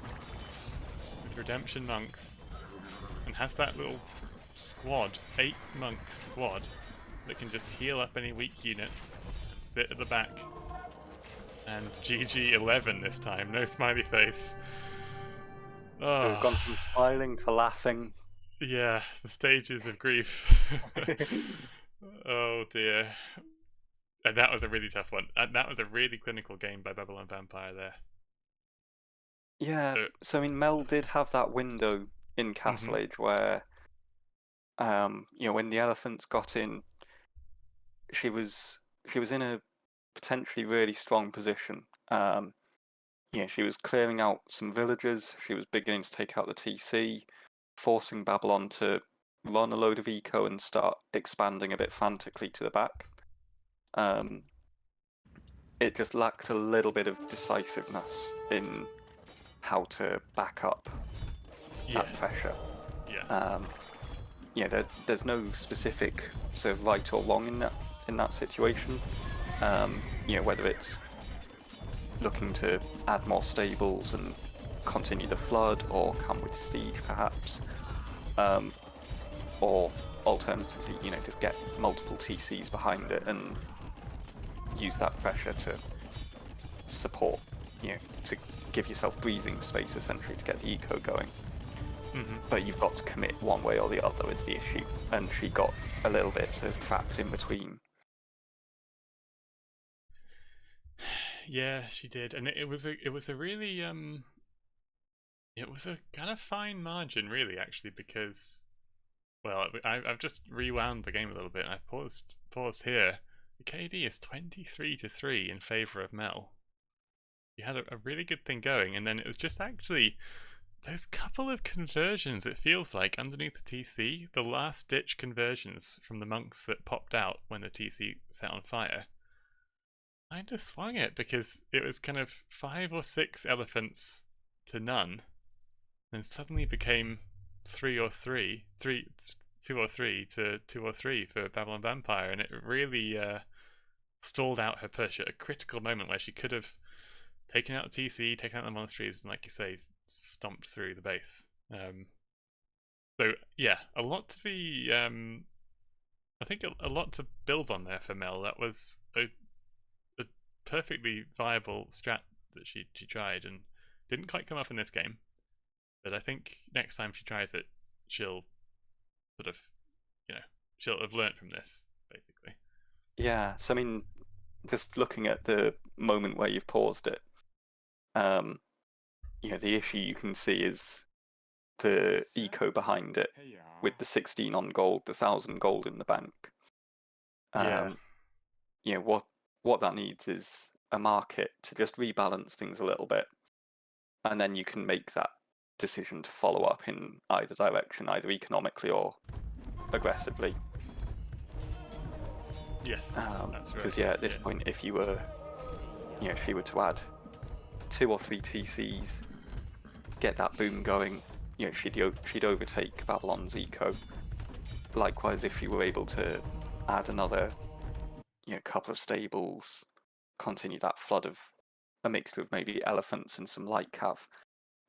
with redemption monks. And has that little squad, 8-monk squad, that can just heal up any weak units and sit at the back. And GG 11 this time, no smiley face. Oh. We've gone from smiling to laughing. Yeah, the stages of grief. Oh dear. And that was a really tough one. And that was a really clinical game by Babylon Vampire there. Yeah, so I mean, Mel did have that window in Castle Age where, when the elephants got in, she was in a potentially really strong position. She was clearing out some villages. She was beginning to take out the TC, forcing Babylon to run a load of eco and start expanding a bit frantically to the back. It just lacked a little bit of decisiveness in how to back up that pressure. Yeah. There's no specific sort of right or wrong in that situation. Whether it's looking to add more stables and continue the flood, or come with siege perhaps, or alternatively, just get multiple TCs behind it and use that pressure to support, to give yourself breathing space essentially to get the eco going. But you've got to commit one way or the other is the issue, and she got a little bit sort of trapped in between. Yeah, she did, and it was a really it was a kind of fine margin, really, actually, because, well, I've just rewound the game a little bit, and I've paused here. The KD is 23-3 in favor of Mel. You had a really good thing going, and then it was just actually those couple of conversions, it feels like, underneath the TC, the last-ditch conversions from the monks that popped out when the TC set on fire. I just swung it because it was kind of 5 or 6 elephants to none, and suddenly became 2 or 3 to 2 or 3 for Babylon Vampire, and it really stalled out her push at a critical moment where she could have taken out the TC, taken out the monasteries, and, like you say, stomped through the base. So yeah, a lot to be I think a lot to build on there for Mel. That was a perfectly viable strat that she tried and didn't quite come up in this game. But I think next time she tries it, she'll sort of, she'll have learnt from this, basically. Yeah, so I mean, just looking at the moment where you've paused it, the issue you can see is the eco behind it with the 16 on gold, the 1,000 gold in the bank. What that needs is a market to just rebalance things a little bit, and then you can make that decision to follow up in either direction, either economically or aggressively. Yes, that's right. Because at this point, if you were, if she were to add 2 or 3 TCs, get that boom going, she'd overtake Babylon's eco. Likewise, if she were able to add another, couple of stables, continue that flood of a mixture of maybe elephants and some light cav,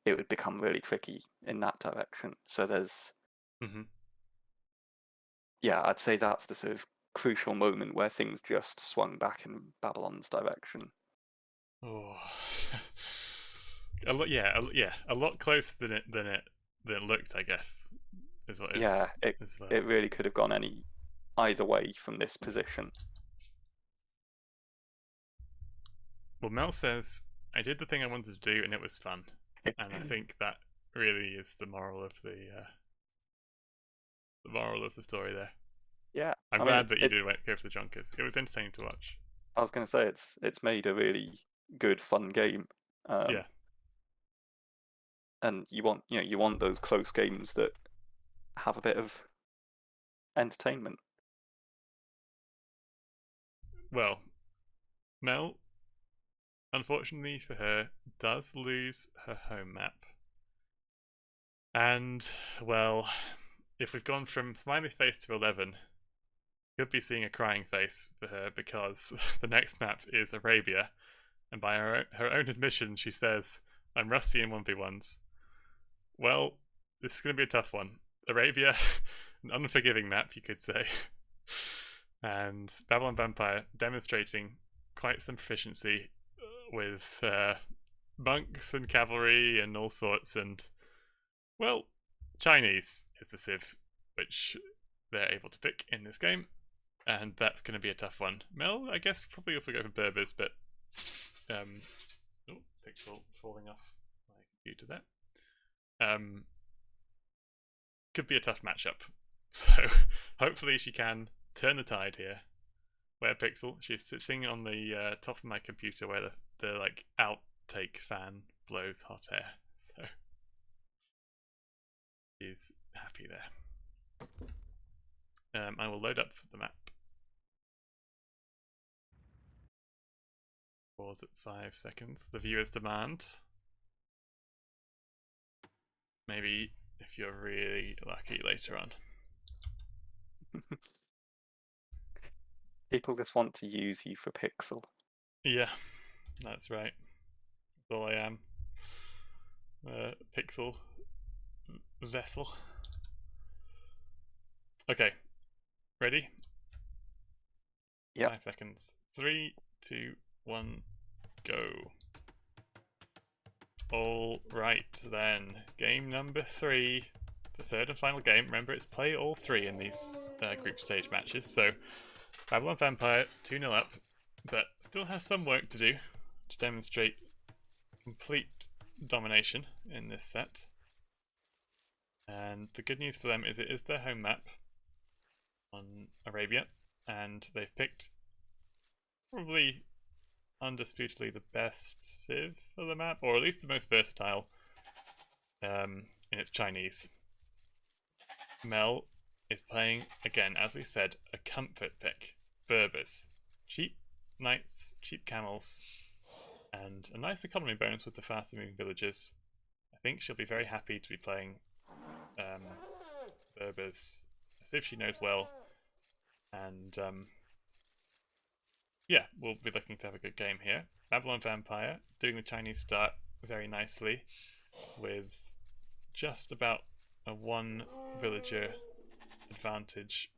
it would become really tricky in that direction. So there's, I'd say that's the sort of crucial moment where things just swung back in Babylon's direction. Oh, a lot closer than it looked, I guess. It really could have gone either way from this position. Well, Mel says, I did the thing I wanted to do and it was fun. And I think that really is the moral of the story there. Yeah. I'm glad that you did go for the Junkers. It was entertaining to watch. I was going to say, it's made a really good, fun game. Yeah. And you want those close games that have a bit of entertainment. Well, Mel, unfortunately for her, does lose her home map. And, well, if we've gone from smiley face to 11, could be seeing a crying face for her because the next map is Arabia, and by her own admission, she says, I'm rusty in 1v1s. Well, this is going to be a tough one. Arabia, an unforgiving map, you could say. And Babylon Vampire demonstrating quite some proficiency with monks and cavalry and all sorts. And, well, Chinese is the civ which they're able to pick in this game. And that's going to be a tough one. Mel, I guess probably if we go for Berbers, but pixel falling off my computer there. Could be a tough matchup. So hopefully she can turn the tide here. Where Pixel, she's sitting on the top of my computer where the like outtake fan blows hot air. So she's happy there. I will load up the map. Pause at 5 seconds. The viewer's demand. Maybe if you're really lucky later on. People just want to use you for Pixel. Yeah, that's right. That's all I am. Pixel vessel. Okay, ready? Yeah. 5 seconds. 3, 2, 1, go. All right then. Game number 3, the third and final game. Remember, it's play all 3 in these group stage matches. So Babylon Vampire 2-0 up, but still has some work to do to demonstrate complete domination in this set. And the good news for them is it is their home map on Arabia, and they've picked probably undisputedly the best civ for the map, or at least the most versatile, in its Chinese. Mel is playing, again, as we said, a comfort pick. Berbers. Cheap knights, cheap camels, and a nice economy bonus with the faster moving villagers. I think she'll be very happy to be playing Berbers, a civ she knows well, and yeah, we'll be looking to have a good game here. Babylon Vampire doing the Chinese start very nicely with just about a 1 villager advantage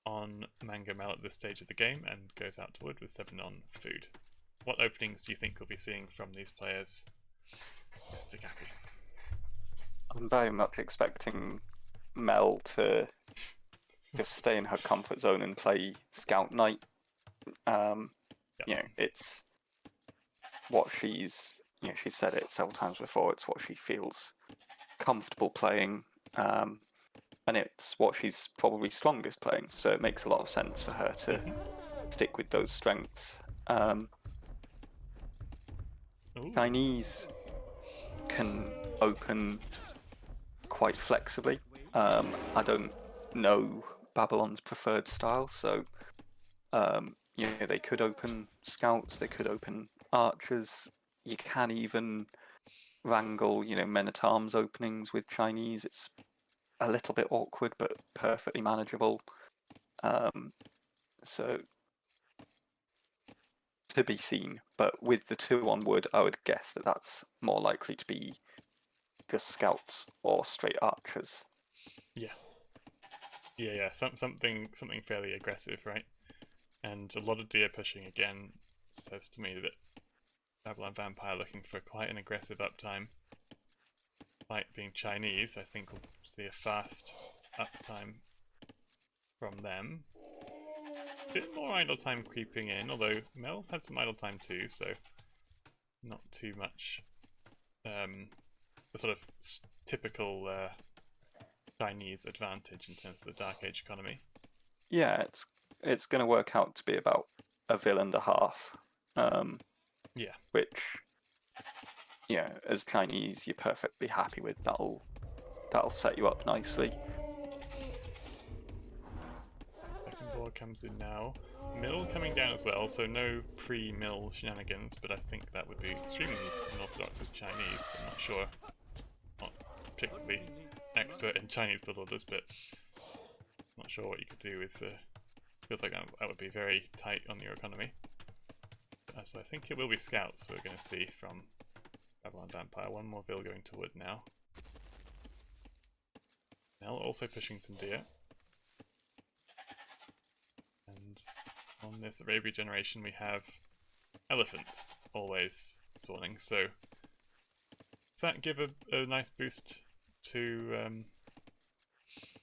on MangoMel at this stage of the game, and goes out to wood with 7 on food. What openings do you think we'll be seeing from these players, Mr. Cappy? I'm very much expecting Mel to just stay in her comfort zone and play Scout Knight. You know, it's what she's said it several times before, it's what she feels comfortable playing, and it's what she's probably strongest playing, so it makes a lot of sense for her to stick with those strengths. Chinese can open quite flexibly. I don't know Babylon's preferred style, so they could open scouts, they could open archers. You can even wrangle, men-at-arms openings with Chinese. It's a little bit awkward, but perfectly manageable. So to be seen. But with the 2 on wood, I would guess that that's more likely to be just scouts or straight archers. Yeah. Something fairly aggressive, right? And a lot of deer pushing again says to me that Babylon Vampire looking for quite an aggressive uptime. Despite being Chinese, I think we'll see a fast uptime from them. A bit more idle time creeping in, although Mel's had some idle time too, so not too much. The sort of typical Chinese advantage in terms of the Dark Age economy. Yeah, it's going to work out to be about a villain and a half. Which, as Chinese, you're perfectly happy with. That'll set you up nicely. power comes in now. Mill coming down as well, so no pre-mill shenanigans, but I think that would be extremely unorthodox as Chinese. I'm not sure. Not particularly expert in Chinese build orders, but not sure what you could do with feels like that would be very tight on your economy. So I think it will be scouts we're going to see from Babylon Vampire. One more Vil going to wood now. Mel also pushing some deer. And on this Arabia generation we have elephants always spawning, so does that give a nice boost to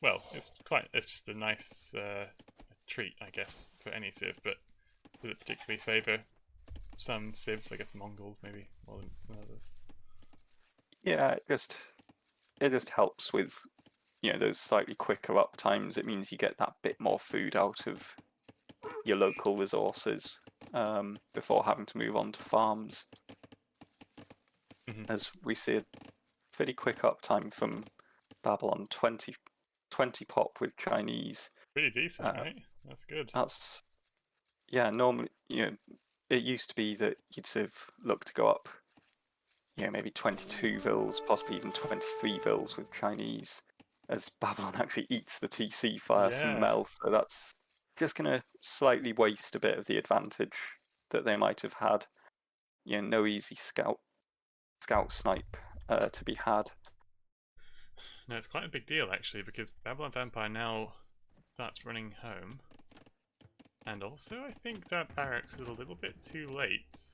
well, it's just a nice treat, I guess, for any civ, but does it particularly favour some civs, I guess Mongols maybe more than others? Yeah, it just helps with, you know, those slightly quicker up times. It means you get that bit more food out of your local resources before having to move on to farms. As we see a pretty quick uptime from Babylon, 20 pop with Chinese. Pretty decent, right? That's good. That's, yeah, normally, you know, it used to be that you'd sort of look to go up, you know, maybe 22 vils, possibly even 23 vils with Chinese, as Babylon actually eats the TC fire from Mel, so that's just going to slightly waste a bit of the advantage that they might have had. You know, no easy scout snipe to be had. No, it's quite a big deal actually, because Babylon Vampire now starts running home. And also I think that barracks is a little bit too late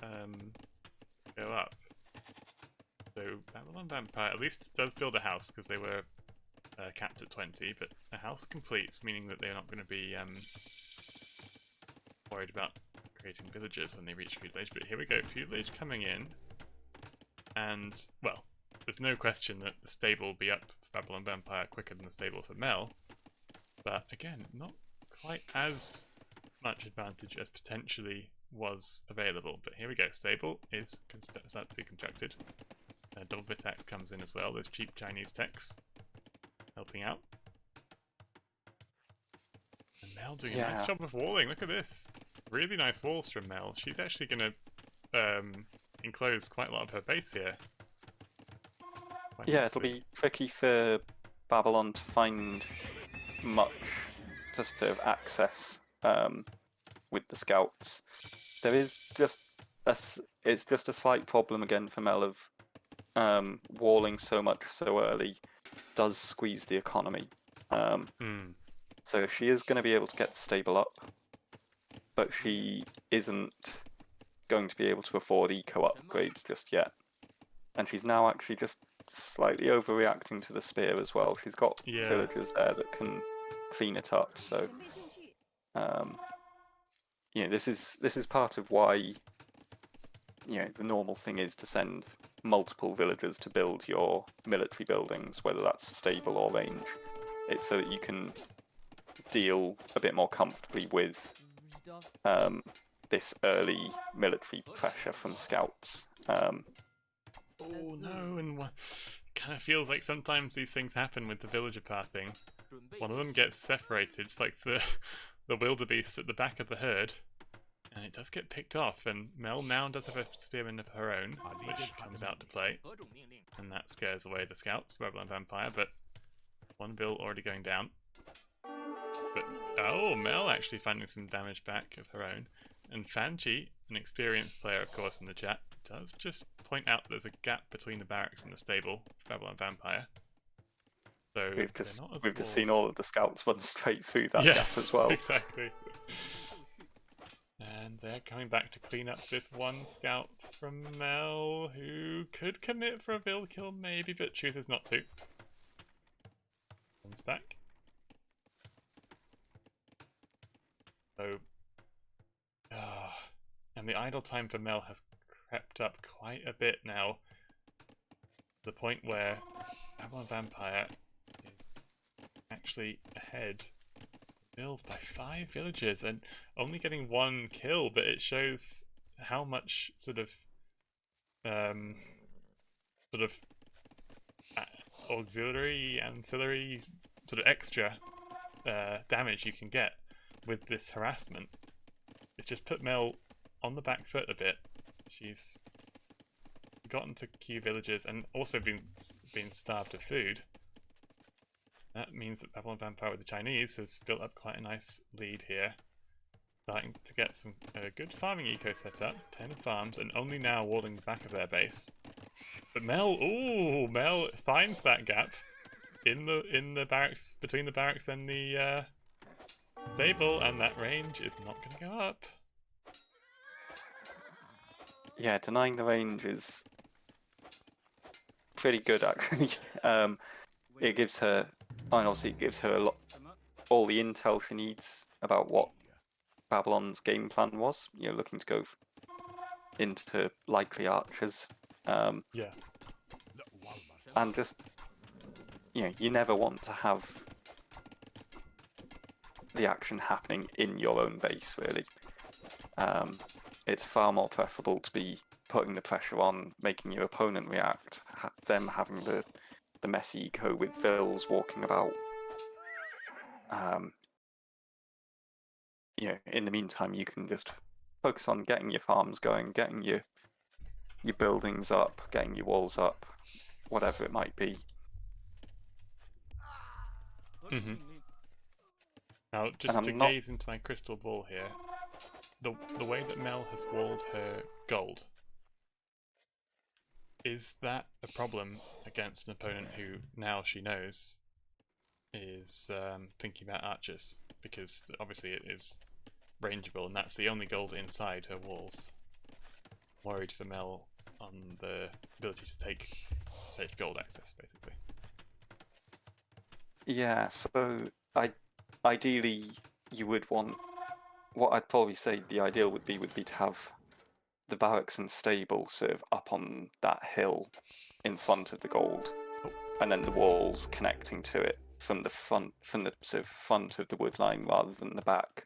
go up. So Babylon Vampire at least does build a house, because they were capped at 20, but a house completes, meaning that they're not going to be worried about creating villagers when they reach feudal age. But here we go, feudal age coming in, and well, there's no question that the stable will be up for Babylon Vampire quicker than the stable for Mel, but again, not quite as much advantage as potentially was available. But here we go, stable is starting to be constructed. Double Vitax comes in as well, there's cheap Chinese techs helping out. And Mel doing a nice job of walling, look at this. Really nice walls from Mel. She's actually going to enclose quite a lot of her base here. Quite nicely. It'll be tricky for Babylon to find much just of access with the scouts. There is just it's just a slight problem again for Mel of walling so much so early does squeeze the economy. So she is going to be able to get the stable up, but she isn't going to be able to afford eco upgrades just yet. And she's now actually just slightly overreacting to the spear as well. She's got villagers there that can clean it up. So, you know, this is part of why, you know, the normal thing is to send multiple villagers to build your military buildings, whether that's stable or range. It's so that you can deal a bit more comfortably with this early military pressure from scouts. Oh no, and kind of feels like sometimes these things happen with the villager pathing. One of them gets separated, just like the wildebeest at the back of the herd, and it does get picked off, and Mel now does have a spearman of her own, which comes out to play, and that scares away the scouts, Babylon Vampire, but one bill already going down. But, oh, Mel actually finding some damage back of her own, and Fanji, an experienced player of course in the chat, does just point out there's a gap between the barracks and the stable for Babylon Vampire. So we've just seen all of the scouts run straight through that gap as well. Exactly. And they're coming back to clean up this one scout from Mel, who could commit for a build kill maybe, but chooses not to. Comes back. So, and the idle time for Mel has crept up quite a bit now. To the point where Babylon Vampire is actually ahead Bills by 5 villagers and only getting 1 kill, but it shows how much sort of auxiliary, ancillary, sort of extra damage you can get with this harassment, it's just put Mel on the back foot a bit. She's gotten to Q villages and also been starved of food. That means that Babylon Vampire with the Chinese has built up quite a nice lead here. Starting to get some good farming eco set up, 10 farms, and only now walling the back of their base. But Mel finds that gap in the barracks, between the barracks and the stable, and that range is not going to go up. Yeah, denying the range is pretty good actually. It gives her, and obviously it gives her all the intel she needs about what Babylon's game plan was. Looking to go into likely archers. Yeah. And just, you never want to have the action happening in your own base, really. It's far more preferable to be putting the pressure on, making your opponent react, them having the messy eco with Vills walking about. In the meantime, you can just focus on getting your farms going, getting your buildings up, getting your walls up, whatever it might be. Mm-hmm. Now, just to gaze into my crystal ball here, the way that Mel has walled her gold, is that a problem against an opponent who, now she knows, is thinking about archers? Because obviously it is rangeable, and that's the only gold inside her walls. Worried for Mel on the ability to take safe gold access, basically. Yeah, so ideally you would want, what I'd probably say the ideal would be to have the barracks and stable sort of up on that hill in front of the gold, and then the walls connecting to it from the sort of front of the wood line rather than the back.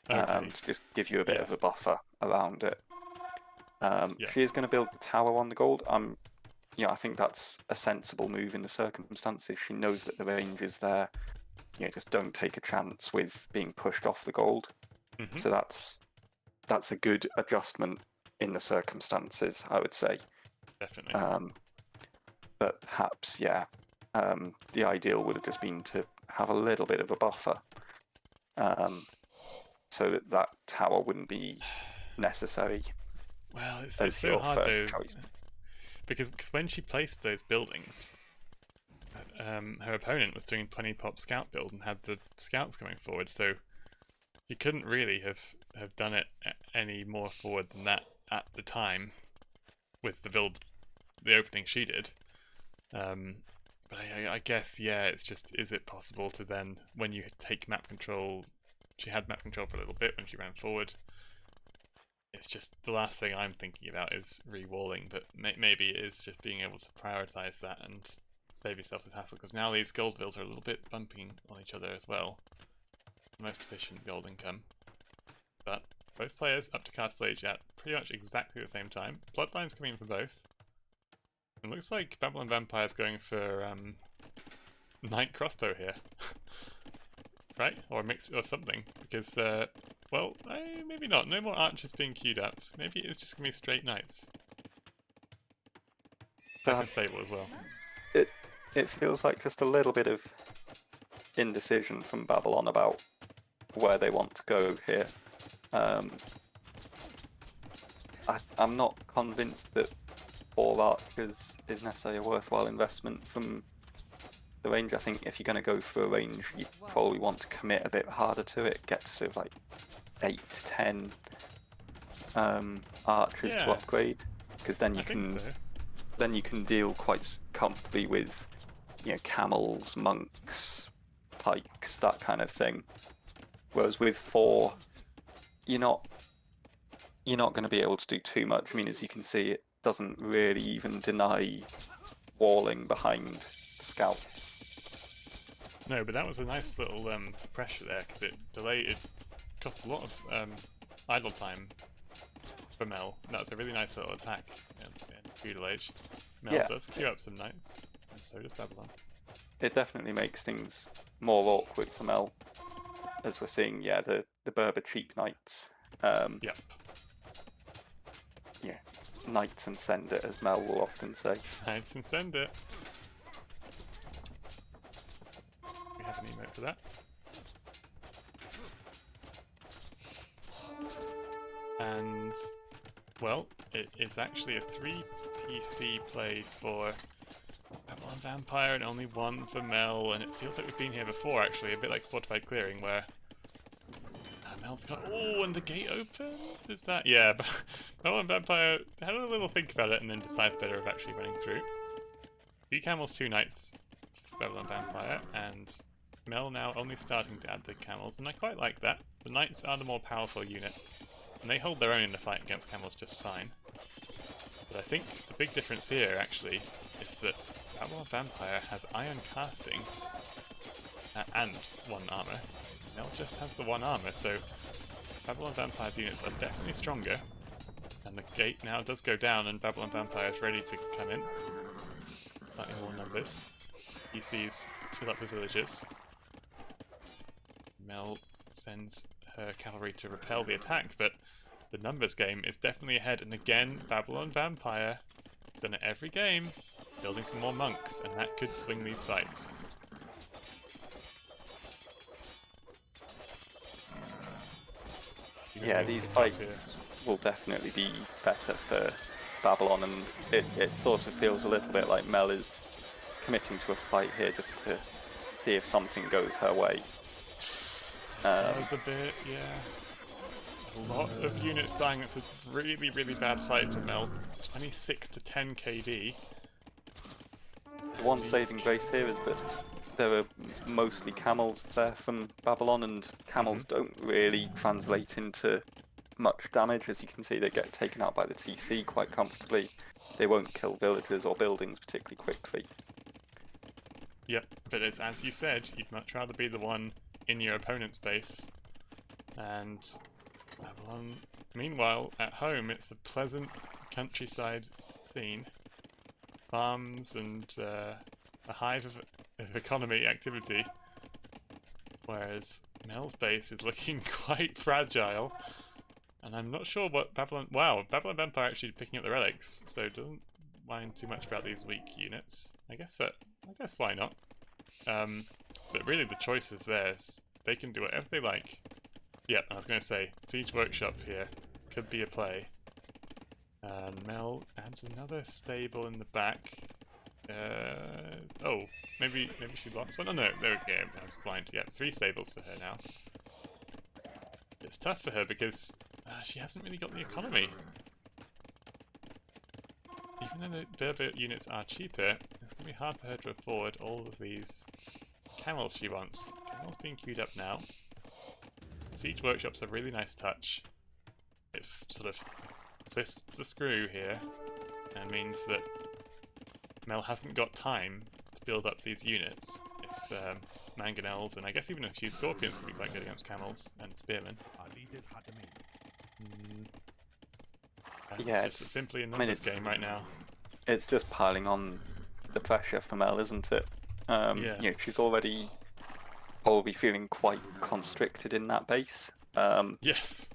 Okay. To just give you a bit of a buffer around it. Yeah. She is going to build the tower on the gold. I think that's a sensible move in the circumstances. She knows that the range is there. Just don't take a chance with being pushed off the gold. Mm-hmm. So that's a good adjustment in the circumstances, I would say. Definitely. But perhaps, the ideal would have just been to have a little bit of a buffer, so that tower wouldn't be necessary. Well, it's as so your hard first though, choice. because when she placed those buildings, her opponent was doing 20 pop scout build and had the scouts coming forward, so he couldn't really have done it any more forward than that at the time with the opening she did. But I guess, it's just, is it possible to then, when you take map control, she had map control for a little bit when she ran forward, it's just, the last thing I'm thinking about is re-walling, but maybe it is just being able to prioritise that and save yourself this hassle, because now these gold bills are a little bit bumping on each other as well. Most efficient gold income. But both players up to castle age at pretty much exactly the same time. Bloodline's coming in for both. It looks like Babylon Vampire's going for Knight Crossbow here. Right? Or mix or something. Because, maybe not. No more archers being queued up. Maybe it's just going to be straight knights. Second stable as well. It feels like just a little bit of indecision from Babylon about where they want to go here. I'm not convinced that all archers is necessarily a worthwhile investment from the range. I think if you're going to go for a range, you probably want to commit a bit harder to it, get to sort of like 8 to 10 archers to upgrade, because then you can deal quite comfortably with camels, monks, pikes, that kind of thing. Whereas with 4, you're not going to be able to do too much. I mean, as you can see, it doesn't really even deny walling behind the scouts. No, but that was a nice little pressure there, because it cost a lot of idle time for Mel. That's a really nice little attack in feudal age. Mel does queue up some knights, and so does Babylon. It definitely makes things more awkward for Mel. as we're seeing, yeah, the Berber cheap knights. Um, Yep. yeah, knights and send it, as Mel will often say. Nice and send it. We have an emote for that. And, well, it's actually a 3 TC play for Babylon Vampire and only 1 for Mel, and it feels like we've been here before, actually, a bit like Fortified Clearing, where Mel's got... Oh, and the gate opens? Is that... Yeah, but Babylon Vampire had a little think about it and then decides better of actually running through. 3 camels, 2 knights for Babylon Vampire, and Mel now only starting to add the camels, and I quite like that. The knights are the more powerful unit, and they hold their own in the fight against camels just fine. But I think the big difference here, actually, is that Babylon Vampire has iron casting and 1 armor. Mel just has the 1 armor, so Babylon Vampire's units are definitely stronger. And the gate now does go down, and Babylon Vampire is ready to come in. Slightly more numbers. PCs fill up the villagers. Mel sends her cavalry to repel the attack, but the numbers game is definitely ahead. And again, Babylon Vampire, done it every game, building some more monks, and that could swing these fights. Yeah, these fights will definitely be better for Babylon, and it sort of feels a little bit like Mel is committing to a fight here just to see if something goes her way. That was a bit, yeah. A lot of units dying. It's a really, really bad fight for Mel. 26 to 10 KD. The one saving grace here is that there are mostly camels there from Babylon, and camels don't really translate into much damage. As you can see, they get taken out by the TC quite comfortably. They won't kill villagers or buildings particularly quickly. Yep, but it's as you said, you'd much rather be the one in your opponent's base. And Babylon, meanwhile, at home, it's a pleasant countryside scene. Farms and a hive of economy activity. Whereas Mel's base is looking quite fragile. And I'm not sure what Babylon... Wow, Babylon Vampire actually picking up the relics, so doesn't mind too much about these weak units. I guess why not? But really the choice is theirs. They can do whatever they like. Yep, I was going to say, Siege Workshop here could be a play. And Mel adds another stable in the back. Oh, maybe she lost one? Oh no, there we go, I was blind. Yeah, 3 stables for her now. It's tough for her because she hasn't really got the economy. Even though the Berber units are cheaper, it's going to be hard for her to afford all of these camels she wants. Camels being queued up now. Siege Workshop's a really nice touch. It sort of twists the screw here and means that Mel hasn't got time to build up these units. If mangonels and I guess even a few scorpions could be quite good against camels and spearmen. Yeah, it's just simply a numbers game right now. It's just piling on the pressure for Mel, isn't it? Yeah. You know, she's already probably feeling quite constricted in that base. Yes.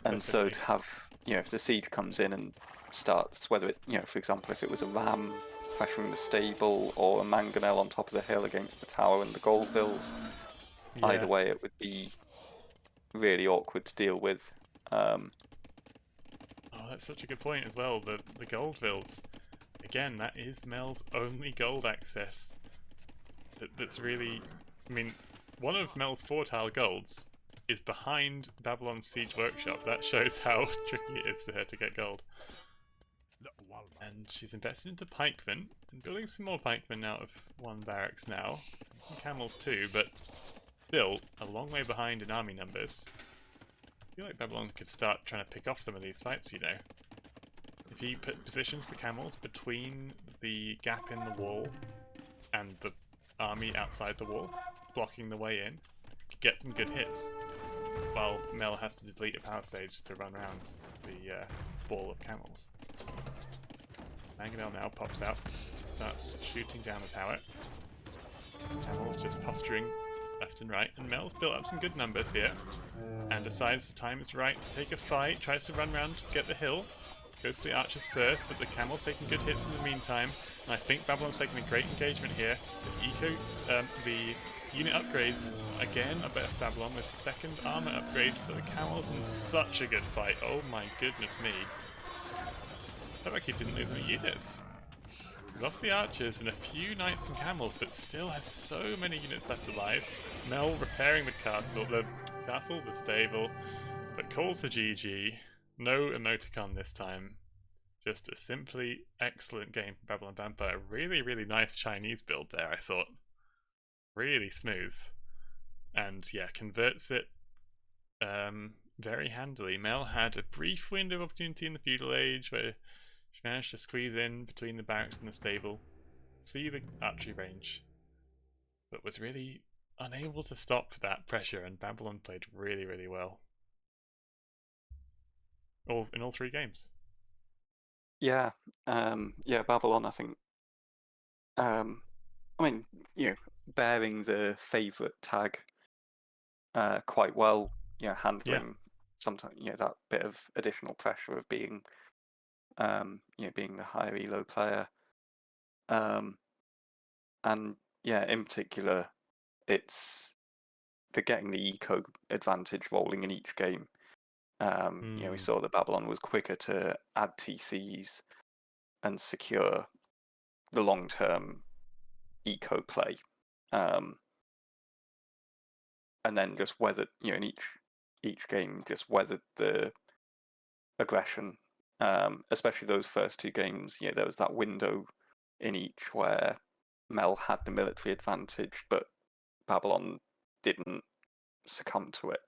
And Definitely. so to have, you know, if the siege comes in and starts, whether it, you know, for example, if it was a ram pressuring the stable or a mangonel on top of the hill against the tower and the goldvilles, either way it would be really awkward to deal with. Oh, that's such a good point as well. The goldvilles, again, that is Mel's only gold access. That's really, I mean, one of Mel's 4-tile golds is behind Babylon's Siege Workshop. That shows how tricky it is for her to get gold. And she's invested into pikemen, and building some more pikemen out of 1 barracks now. And some camels too, but still a long way behind in army numbers. I feel like Babylon could start trying to pick off some of these fights, you know. If he positions the camels between the gap in the wall and the army outside the wall, blocking the way in, could get some good hits. While Mel has to delete a palisade to run around the ball of camels. MangoMel now pops out, starts shooting down the tower. Camels just posturing left and right, and Mel's built up some good numbers here, and decides the time is right to take a fight, tries to run around, get the hill, goes to the archers first, but the camel's taking good hits in the meantime, and I think Babylon's taking a great engagement here. The unit upgrades, again, a bit of Babylon with second armor upgrade for the camels, and such a good fight. Oh my goodness me. Felt like he didn't lose any units. He lost the archers and a few knights and camels, but still has so many units left alive. Mel repairing the castle, the stable, but calls the GG. No emoticon this time. Just a simply excellent game from Babylon Vampire. Really, really nice Chinese build there, I thought. Really smooth. And yeah, converts it very handily. Mel had a brief window of opportunity in the feudal age where she managed to squeeze in between the barracks and the stable, see the archery range, but was really unable to stop that pressure, and Babylon played really, really well. In all 3 games. Yeah, Babylon, I think. I mean, bearing the favourite tag quite well, handling sometimes, that bit of additional pressure of being, being the higher elo player. And yeah, in particular, it's the getting the eco advantage rolling in each game. We saw that Babylon was quicker to add TCs and secure the long-term eco play, and then just weathered, in each game, just weathered the aggression. Especially those first 2 games, there was that window in each where Mel had the military advantage, but Babylon didn't succumb to it.